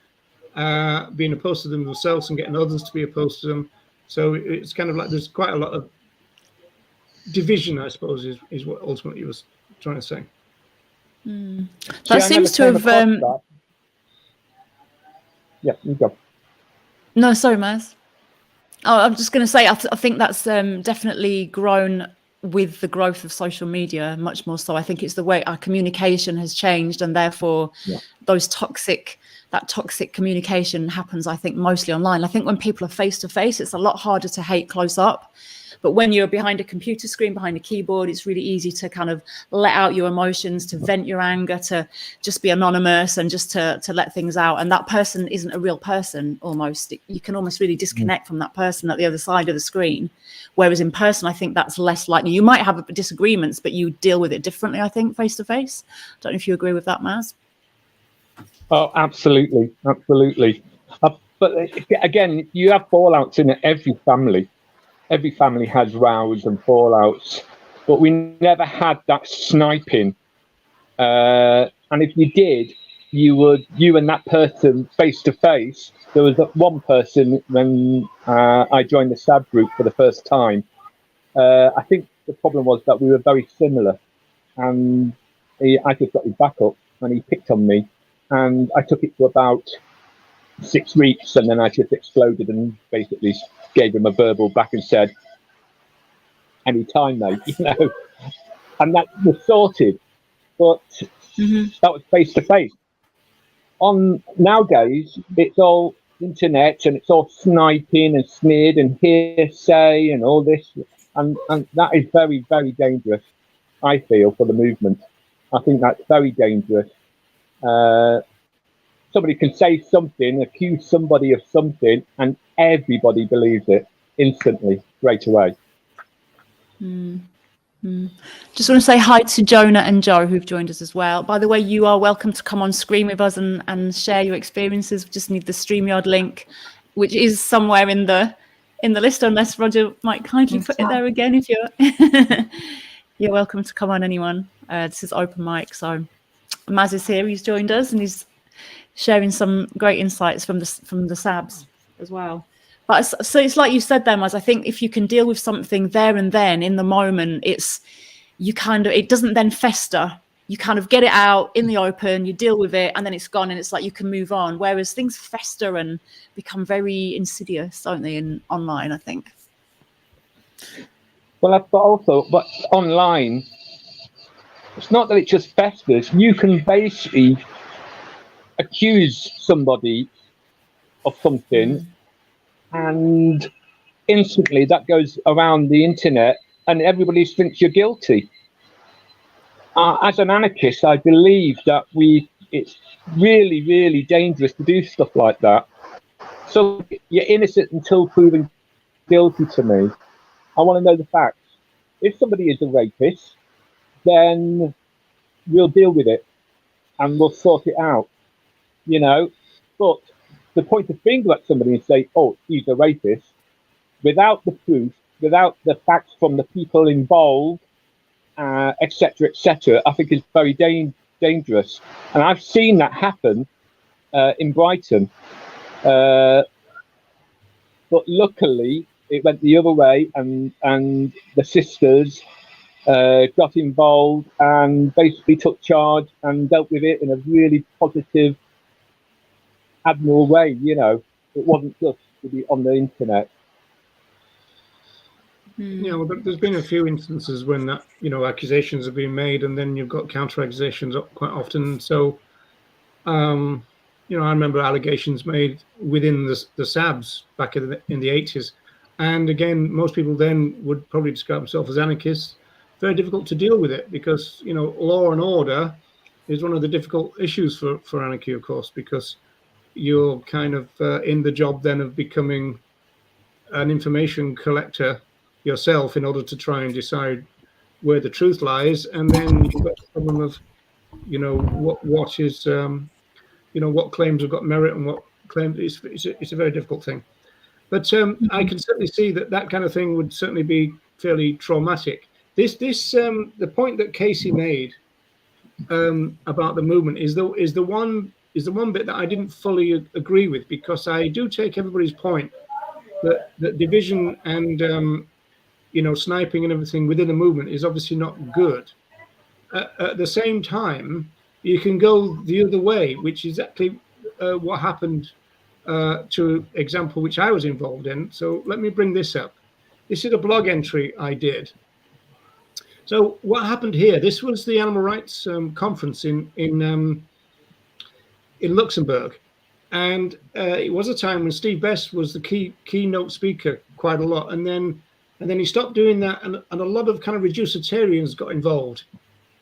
being opposed to them themselves and getting others to be opposed to them. So it's kind of like there's quite a lot of division, I suppose, is what ultimately he was trying to say. That seems to have. Yeah, you go. No, sorry, Maz. Oh, I'm just going to say, I think that's definitely grown with the growth of social media, much more so. I think it's the way our communication has changed, and therefore that toxic communication happens, I think, mostly online. I think when people are face to face, it's a lot harder to hate close up. But when you're behind a computer screen, behind a keyboard, it's really easy to kind of let out your emotions, to vent your anger, to just be anonymous and just to let things out. And that person isn't a real person, almost. You can almost really disconnect from that person at the other side of the screen. Whereas in person, I think that's less likely. You might have disagreements, but you deal with it differently, I think, face to face. Don't know if you agree with that, Maz. Oh, absolutely. Absolutely. But again, you have fallouts in every family. Every family has rows and fallouts, but we never had that sniping. And if you did, you and that person face to face. There was one person when I joined the SAB group for the first time. I think the problem was that we were very similar, and I just got his back up and he picked on me, and I took it for about 6 weeks, and then I just exploded and basically gave him a verbal back and said, "Any time, mate," and that was sorted. But that was face to face. On nowadays, it's all internet and it's all sniping and smeared and hearsay and all this, and that is very, very dangerous. I feel, for the movement. I think that's very dangerous. Somebody can say something, accuse somebody of something, and everybody believes it instantly, straight away. Just want to say hi to Jonah and Joe, who've joined us as well. By the way, you are welcome to come on screen with us and share your experiences. We just need the StreamYard link, which is somewhere in the in the list, unless Roger might kindly put it there again. If you're you're welcome to come on, anyone. This is open mic, so Maz is here. He's joined us and he's sharing some great insights from the SABs as well. But so it's like you said there, Maz. I think if you can deal with something there and then in the moment, it doesn't then fester. You kind of get it out in the open, you deal with it, and then it's gone, and it's like you can move on. Whereas things fester and become very insidious, don't they, online, I think. Well, but online, it's not that it just festers. You can basically accuse somebody of something, and instantly that goes around the internet, and everybody thinks you're guilty. As an anarchist, I believe that it's really, really dangerous to do stuff like that. So you're innocent until proven guilty to me. I want to know the facts. If somebody is a rapist, then we'll deal with it and we'll sort it out, you know. But to point a finger at somebody and say, oh, he's a rapist, without the proof, without the facts from the people involved, etc., I think is very dangerous. And I've seen that happen in Brighton. But luckily, it went the other way, and the sisters got involved and basically took charge and dealt with it in a really positive, admirable way. You know, it wasn't just to be on the internet. Yeah, well, there's been a few instances when that, you know, accusations have been made, and then you've got counter accusations quite often. So, you know, I remember allegations made within the SABs back in the 80s, and again, most people then would probably describe themselves as anarchists. Very difficult to deal with it because, you know, law and order is one of the difficult issues for anarchy, of course, because you're kind of in the job then of becoming an information collector yourself in order to try and decide where the truth lies, and then you've got the problem of, you know, what is you know, what claims have got merit and what claims. It's a very difficult thing, but I can certainly see that kind of thing would certainly be fairly traumatic. The point that Casey made about the movement is the one bit that I didn't fully agree with, because I do take everybody's point that division and you know, sniping and everything within the movement is obviously not good. At the same time, you can go the other way, which is exactly what happened to example which I was involved in. So let me bring this up. This is a blog entry I did. So what happened here? This was the animal rights conference in Luxembourg, and it was a time when Steve Best was the keynote speaker quite a lot, and then he stopped doing that, and a lot of kind of reducitarians got involved,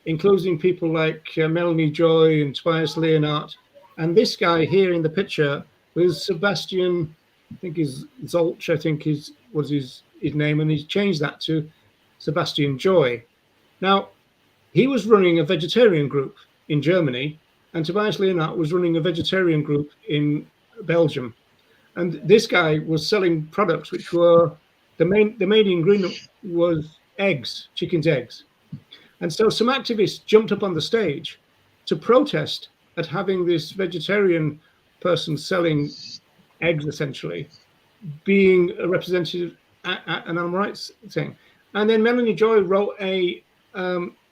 including people like Melanie Joy and Tobias Leonhardt. And this guy here in the picture was Sebastian, I think is Zolch, I think was his name, and he's changed that to Sebastian Joy. Now, he was running a vegetarian group in Germany, and Tobias Leonhardt was running a vegetarian group in Belgium. And this guy was selling products which were, the main ingredient was eggs, chicken's eggs. And so some activists jumped up on the stage to protest at having this vegetarian person selling eggs, essentially, being a representative at an animal rights thing. And then Melanie Joy wrote a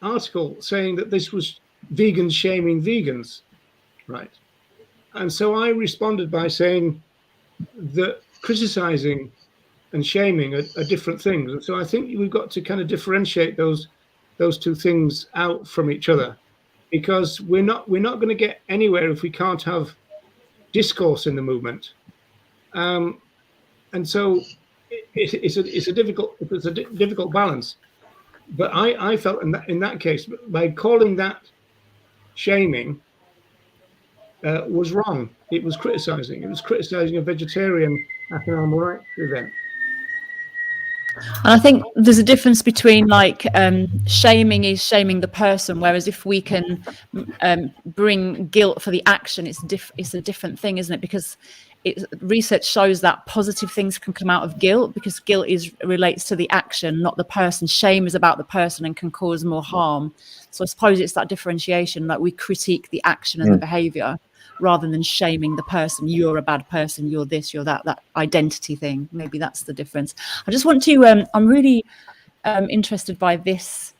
article saying that this was vegans shaming vegans, right? And so I responded by saying that criticizing and shaming are different things. And so I think we've got to kind of differentiate those two things out from each other, because we're not going to get anywhere if we can't have discourse in the movement. And so it's a difficult balance. But I felt in that case, by calling that shaming was wrong. It was criticizing. It was criticizing a vegetarian at an animal rights event. And I think there's a difference between like shaming is shaming the person, whereas if we can bring guilt for the action, it's a different thing, isn't it? Because research shows that positive things can come out of guilt, because guilt relates to the action, not the person. Shame is about the person and can cause more harm. So I suppose it's that differentiation, like we critique the action and the behavior rather than shaming the person. You're a bad person, you're this, you're that identity thing. Maybe that's the difference. I just want to I'm really interested by this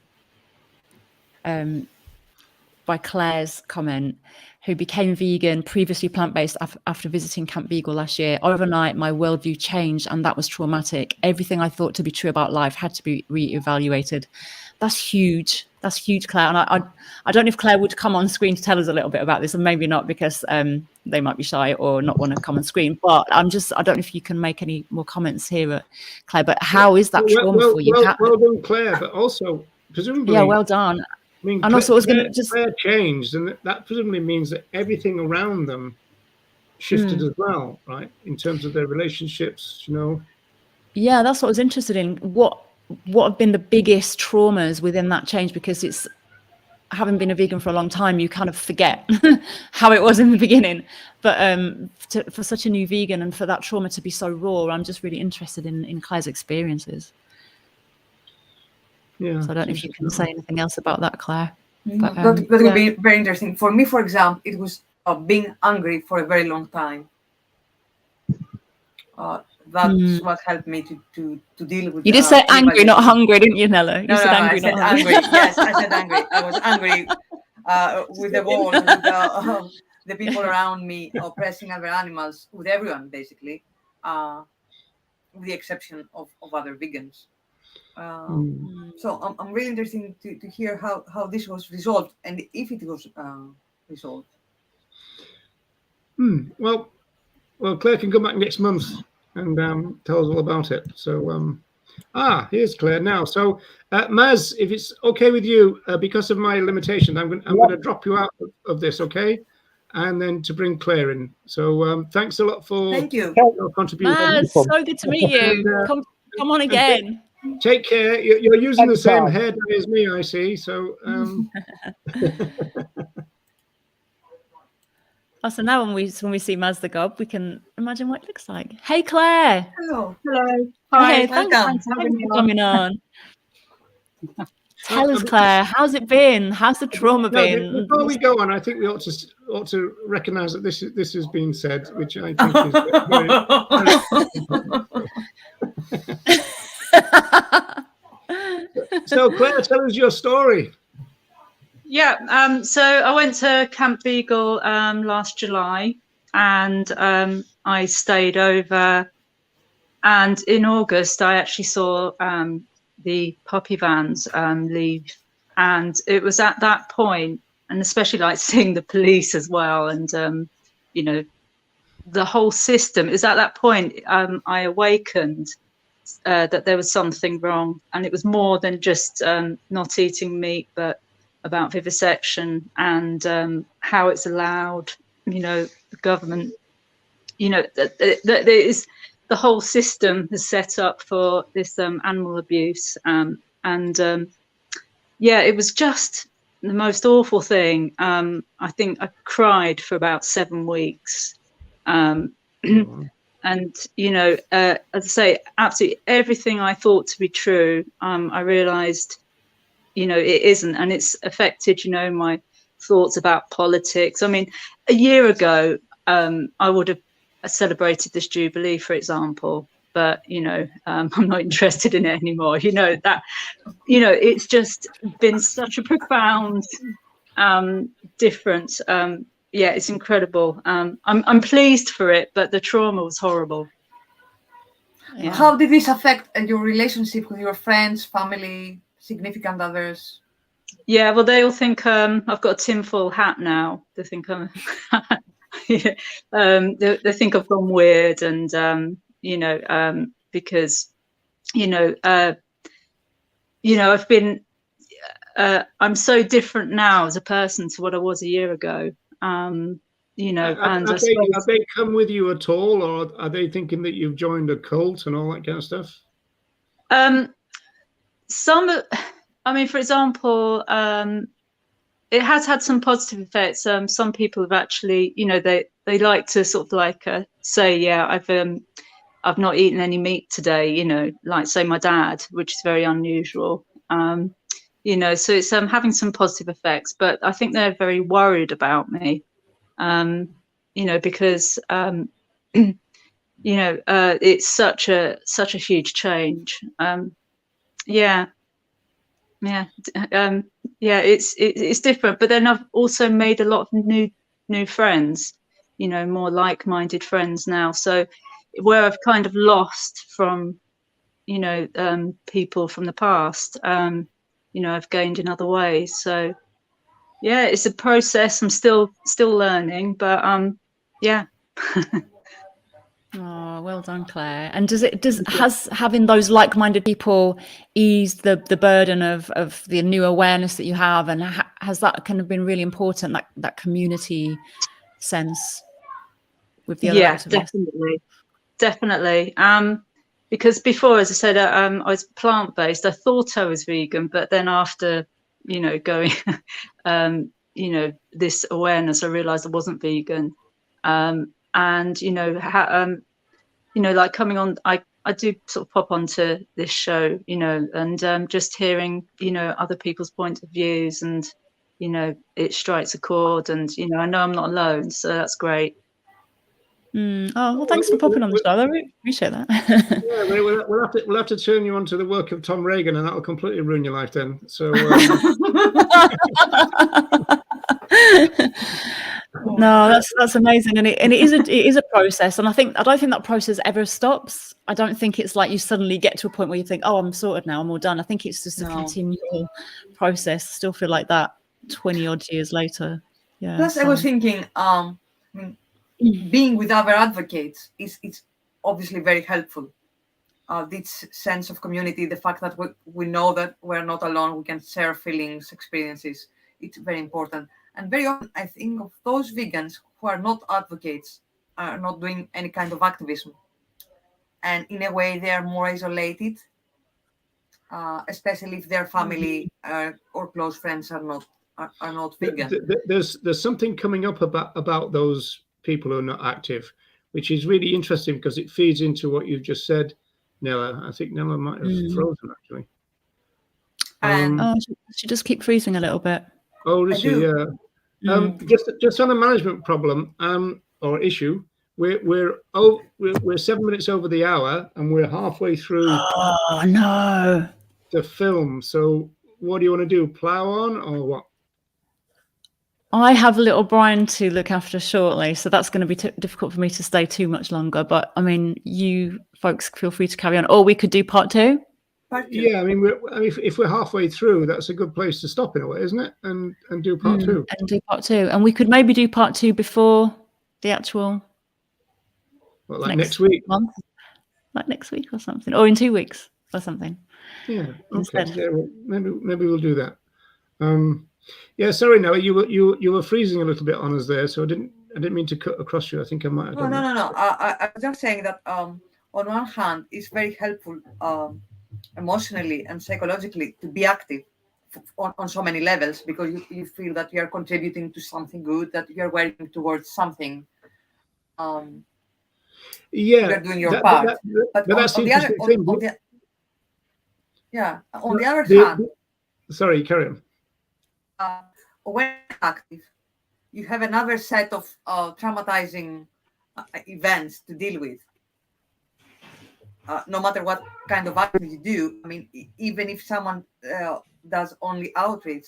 by Claire's comment, who became vegan, previously plant-based after visiting Camp Beagle last year. Overnight, my worldview changed, and that was traumatic. Everything I thought to be true about life had to be re-evaluated. That's huge. That's huge, Claire. And I don't know if Claire would come on screen to tell us a little bit about this, and maybe not, because they might be shy or not want to come on screen. But I don't know if you can make any more comments here, Claire. But how is that trauma for you? Well done, Claire. But also, presumably, yeah, well done. I mean, and also, I was going to just Claire changed, and that presumably means that everything around them shifted as well, right? In terms of their relationships, you know. Yeah, that's what I was interested in. What have been the biggest traumas within that change? Because it's, having been a vegan for a long time, you kind of forget how it was in the beginning. But for such a new vegan and for that trauma to be so raw, I'm just really interested in Claire's experiences. Yeah. So I don't know if you can say anything else about that, Claire. But, that would be very interesting. For me, for example, it was being angry for a very long time. That's what helped me to deal with. You did say angry, not hungry, didn't you, Nella? You said angry, not hungry. Yes, I said angry. I was angry with the world, with the people around me, oppressing other animals, with everyone basically, with the exception of other vegans. So I'm really interested to hear how this was resolved, and if it was resolved. Well, Claire can come back next month and tell us all about it. So, here's Claire now. So, Maz, if it's okay with you, because of my limitation, I'm going to drop you out of this, okay? And then to bring Claire in. So, thanks a lot for your contribution. Maz, so good to meet you. Come on again. Take care. You're using the same hair dye as me, I see. So, so now when we see Maz the Gob, we can imagine what it looks like. Hey, Claire. Hello. Hi. Hey, thanks for coming on. Tell us, Claire, how's it been? How's the trauma been? Before we go on, I think we ought to recognise that this has been said, which I think is very So, Claire, tell us your story. Yeah, so I went to Camp Beagle last July, and I stayed over. And in August, I actually saw the puppy vans leave. And it was at that point, and especially like seeing the police as well, and, you know, the whole system, it was at that point I awakened that there was something wrong. And it was more than just not eating meat, but about vivisection and how it's allowed, you know, the government, you know, that is the whole system is set up for this animal abuse. Yeah, it was just the most awful thing. I think I cried for about 7 weeks. And, you know, as I say, absolutely everything I thought to be true, I realized, you know, it isn't, and it's affected, you know, my thoughts about politics. I mean, a year ago, I would have celebrated this Jubilee, for example, but, you know, I'm not interested in it anymore. You know, that, you know, it's just been such a profound difference. Yeah, it's incredible. I'm pleased for it, but the trauma was horrible. Yeah. How did this affect your relationship with your friends, family, significant others? Yeah, well, they all think I've got a tinfoil hat now. They think I'm yeah. They think I've gone weird, and you know, because you know, I've been I'm so different now as a person to what I was a year ago. You know, and have they come with you at all, or are they thinking that you've joined a cult and all that kind of stuff? I mean, for example, it has had some positive effects. Some people have actually, you know, they like to sort of like say, yeah, I've not eaten any meat today, you know, like say my dad, which is very unusual. You know, so it's having some positive effects, but I think they're very worried about me, you know, because you know, it's such a huge change. Yeah, it's different. But then I've also made a lot of new friends, you know, more like-minded friends now. So where I've kind of lost from, you know, people from the past, you know, I've gained in other ways. So yeah, it's a process. I'm still learning, but yeah. Oh, well done, Claire. And has having those like-minded people eased the burden of the new awareness that you have, and has that kind of been really important, like that community sense with the other activists? Definitely. Because before, as I said, I was plant-based. I thought I was vegan, but then after, you know, going, you know, this awareness, I realised I wasn't vegan. And you know, like coming on, I do sort of pop onto this show, you know, and just hearing, you know, other people's point of views, and you know, it strikes a chord, and you know, I know I'm not alone, so that's great. Oh, well, thanks for popping on the show. I really appreciate that. Yeah, we'll have to turn you on to the work of Tom Reagan, and that will completely ruin your life then. So. No, that's amazing, and it is a process, and I don't think that process ever stops. I don't think it's like you suddenly get to a point where you think, oh, I'm sorted now, I'm all done. I think it's just a continual process. I still feel like that 20 odd years later. Yeah. Plus, I was thinking, being with other advocates is obviously very helpful. This sense of community, the fact that we know that we're not alone, we can share feelings, experiences, it's very important. And very often I think of those vegans who are not advocates, are not doing any kind of activism. And in a way, they are more isolated, especially if their family or close friends are not vegan. There's something coming up about those people who are not active, which is really interesting because it feeds into what you've just said, Nella. I think Nella might have frozen actually. She just keep freezing a little bit. Oh, is she? Yeah. Just on a management problem or issue, we're 7 minutes over the hour and we're halfway through. Oh no! The film. So, what do you want to do? Plow on or what? I have little Brian to look after shortly, so that's going to be difficult for me to stay too much longer. But I mean, you folks feel free to carry on, or we could do part two. Yeah, I mean, if we're halfway through, that's a good place to stop in a way, isn't it? And do part two. And do part two, and we could maybe do part two before the actual. Well, like next week. Month, like next week or something, or in 2 weeks or something. Yeah. Okay. Yeah, well, maybe we'll do that. Yeah. Sorry, Noah, you were freezing a little bit on us there, so I didn't mean to cut across you. I think I might have done that. No. I was just saying that on one hand, it's very helpful. Emotionally and psychologically to be active on so many levels, because you feel that you are contributing to something good, that you are working towards something. You're doing your part. But that's on the other on the other hand, sorry, carry on. When active, you have another set of traumatizing events to deal with. No matter what kind of activity you do, I mean, even if someone does only outreach,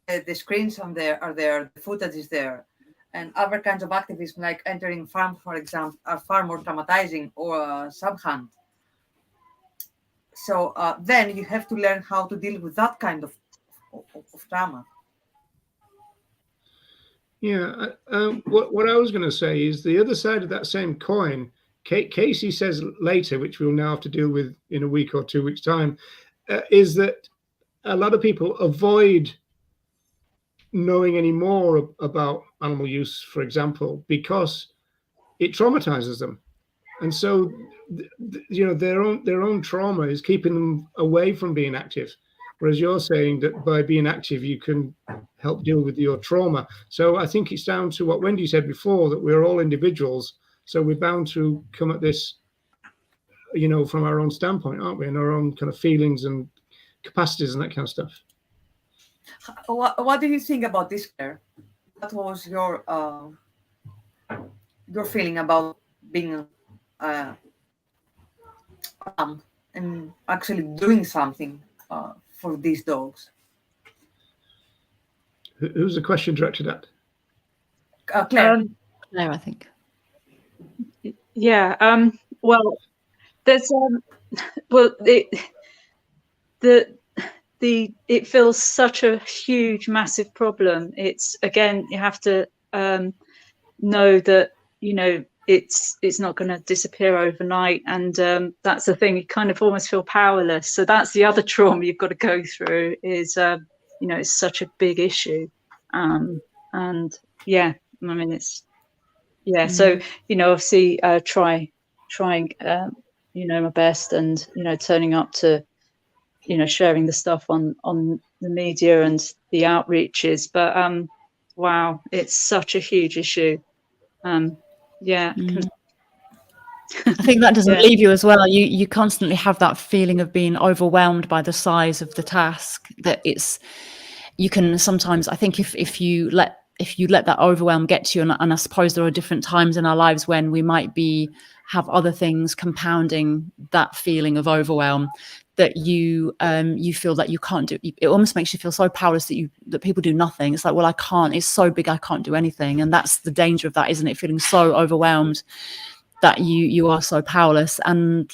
the screens are there, the footage is there, and other kinds of activism like entering farms, for example, are far more traumatizing, or subhunt. So then you have to learn how to deal with that kind of trauma. Yeah, what I was going to say is the other side of that same coin. Casey says later, which we'll now have to deal with in a week or 2 weeks' time, is that a lot of people avoid knowing any more about animal use, for example, because it traumatizes them, and so their own trauma is keeping them away from being active. whereas you're saying that by being active you can help deal with your trauma. So I think it's down to what Wendy said before, that we're all individuals, so we're bound to come at this, you know, from our own standpoint, aren't we, and our own kind of feelings and capacities and that kind of stuff. What do you think about this, Claire? What was your feeling about being and actually doing something for these dogs? Who's the question directed at? Claire. Claire, I think. Yeah. Well, there's well, it feels such a huge, massive problem. It's, again, you have to know that, you know, it's not going to disappear overnight, and that's the thing. You kind of almost feel powerless. So that's the other trauma you've got to go through. Is you know, it's such a big issue, and yeah, I mean, it's So, you know, obviously, trying you know, my best, and, you know, turning up to, you know, sharing the stuff on the media and the outreaches. But wow, it's such a huge issue. Yeah. I think that doesn't leave you as well. You constantly have that feeling of being overwhelmed by the size of the task, that you can sometimes, I think if you let that overwhelm get to you, and I suppose there are different times in our lives when we might have other things compounding that feeling of overwhelm, that you feel that you can't do. It almost makes you feel so powerless that people do nothing. It's like, well, I can't. It's so big, I can't do anything, and that's the danger of that, isn't it? Feeling so overwhelmed that you are so powerless. And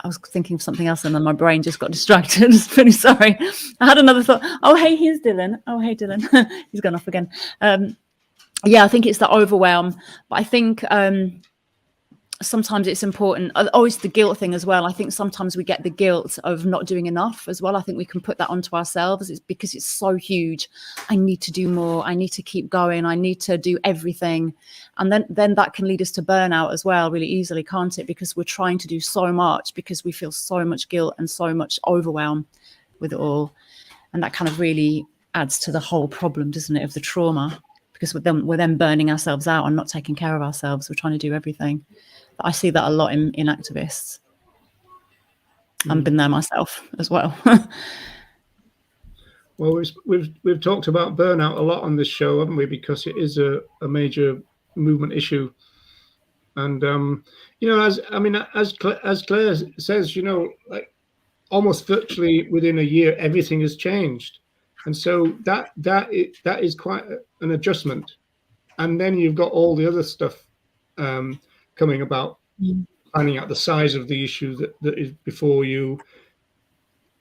I was thinking of something else, and then my brain just got distracted. Pretty sorry. I had another thought. Oh, hey, here's Dylan. Oh, hey, Dylan. He's gone off again. Yeah, I think it's the overwhelm, but I think sometimes it's important. Oh, it's the guilt thing as well. I think sometimes we get the guilt of not doing enough as well. I think we can put that onto ourselves. It's because it's so huge. I need to do more. I need to keep going. I need to do everything. And then that can lead us to burnout as well, really easily, can't it? Because we're trying to do so much, because we feel so much guilt and so much overwhelm with it all. And that kind of really adds to the whole problem, doesn't it, of the trauma? Because we're then burning ourselves out and not taking care of ourselves. We're trying to do everything. But I see that a lot in activists. I've been there myself as well. Well, we've talked about burnout a lot on this show, haven't we? Because it is a major movement issue. And you know, as Claire says, you know, like almost virtually within a year, everything has changed, and so that is quite an adjustment. And then you've got all the other stuff coming about, finding out the size of the issue that is before you,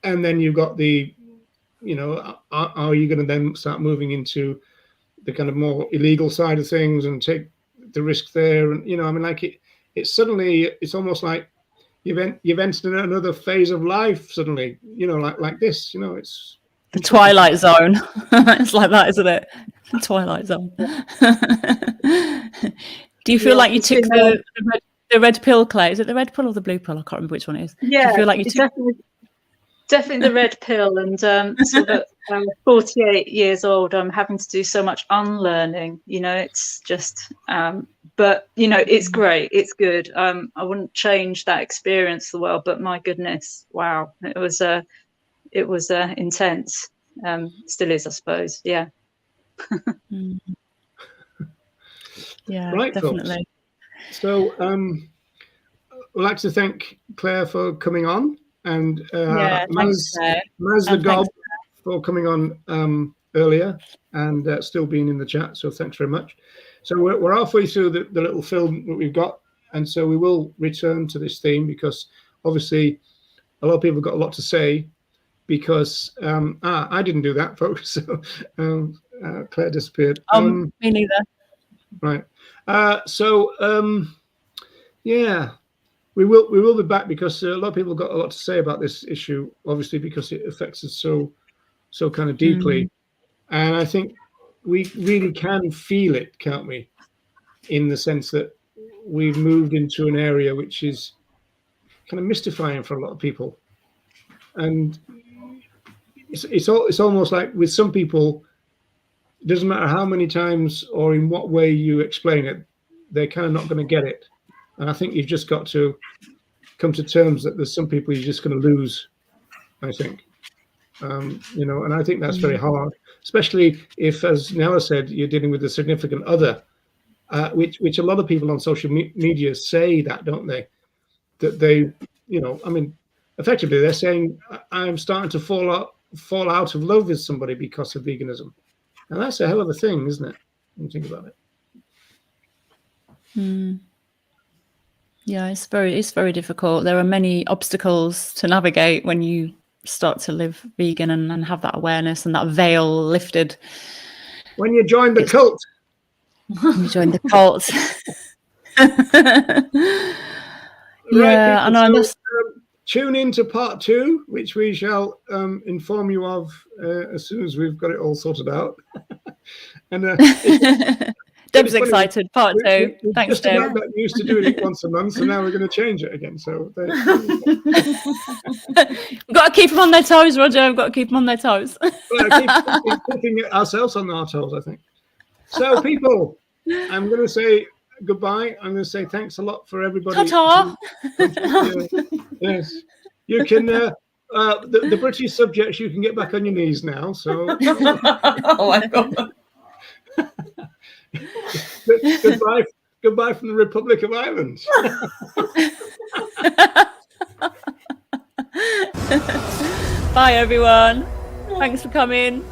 and then you've got the, you know, are you going to then start moving into the kind of more illegal side of things and take the risk there? And, you know, I mean, like it's suddenly, it's almost like you've entered another phase of life suddenly, you know, like this, you know, it's the Twilight Zone. It's like that, isn't it? The Twilight Zone. Do you feel like you took the red pill, Clay? Is it the red pill or the blue pill? I can't remember which one it is. Yeah, do you feel like you took... definitely the red pill. And sort of 48 years old, I'm having to do so much unlearning. You know, it's just, but you know, it's great. It's good. I wouldn't change that experience for the world, but my goodness, wow, it was intense. Still is, I suppose. Yeah. Yeah, right, definitely. Folks. So we'd like to thank Claire for coming on, and Maz the Gob for coming on earlier and still being in the chat. So thanks very much. So we're halfway through the little film that we've got, and so we will return to this theme, because obviously a lot of people have got a lot to say, because I didn't do that, folks. So Claire disappeared. Me neither. Right. Yeah, we will be back, because a lot of people have got a lot to say about this issue, obviously, because it affects us so kind of deeply. And I think we really can feel it, can't we? In the sense that we've moved into an area which is kind of mystifying for a lot of people. And it's almost like with some people, it doesn't matter how many times or in what way you explain it, they're kind of not going to get it. And I think you've just got to come to terms that there's some people you're just going to lose, I think. You know, and I think that's very hard, especially if, as Nella said, you're dealing with a significant other, which a lot of people on social media say that, don't they? That they, you know, I mean, effectively they're saying, I'm starting to fall out of love with somebody because of veganism. And that's a hell of a thing, isn't it? When you think about it. Yeah, it's very difficult. There are many obstacles to navigate when you start to live vegan and have that awareness and that veil lifted. When you join the cult. When you join the cult. Yeah, and I just tune in to part 2, which we shall inform you of as soon as we've got it all sorted out. And Deb's excited. Part 2. Thanks, Deb. Just got used to doing it once a month, so now we're going to change it again. So we've got to keep them on their toes, Roger. We've got to keep them on their toes. keeping ourselves on our toes, I think. So, people, I'm going to say goodbye. I'm going to say thanks a lot for everybody. Ta-ta. Yes, you can. The British subjects, you can get back on your knees now. So. Oh my God. Goodbye from the Republic of Ireland. Bye, everyone. Thanks for coming.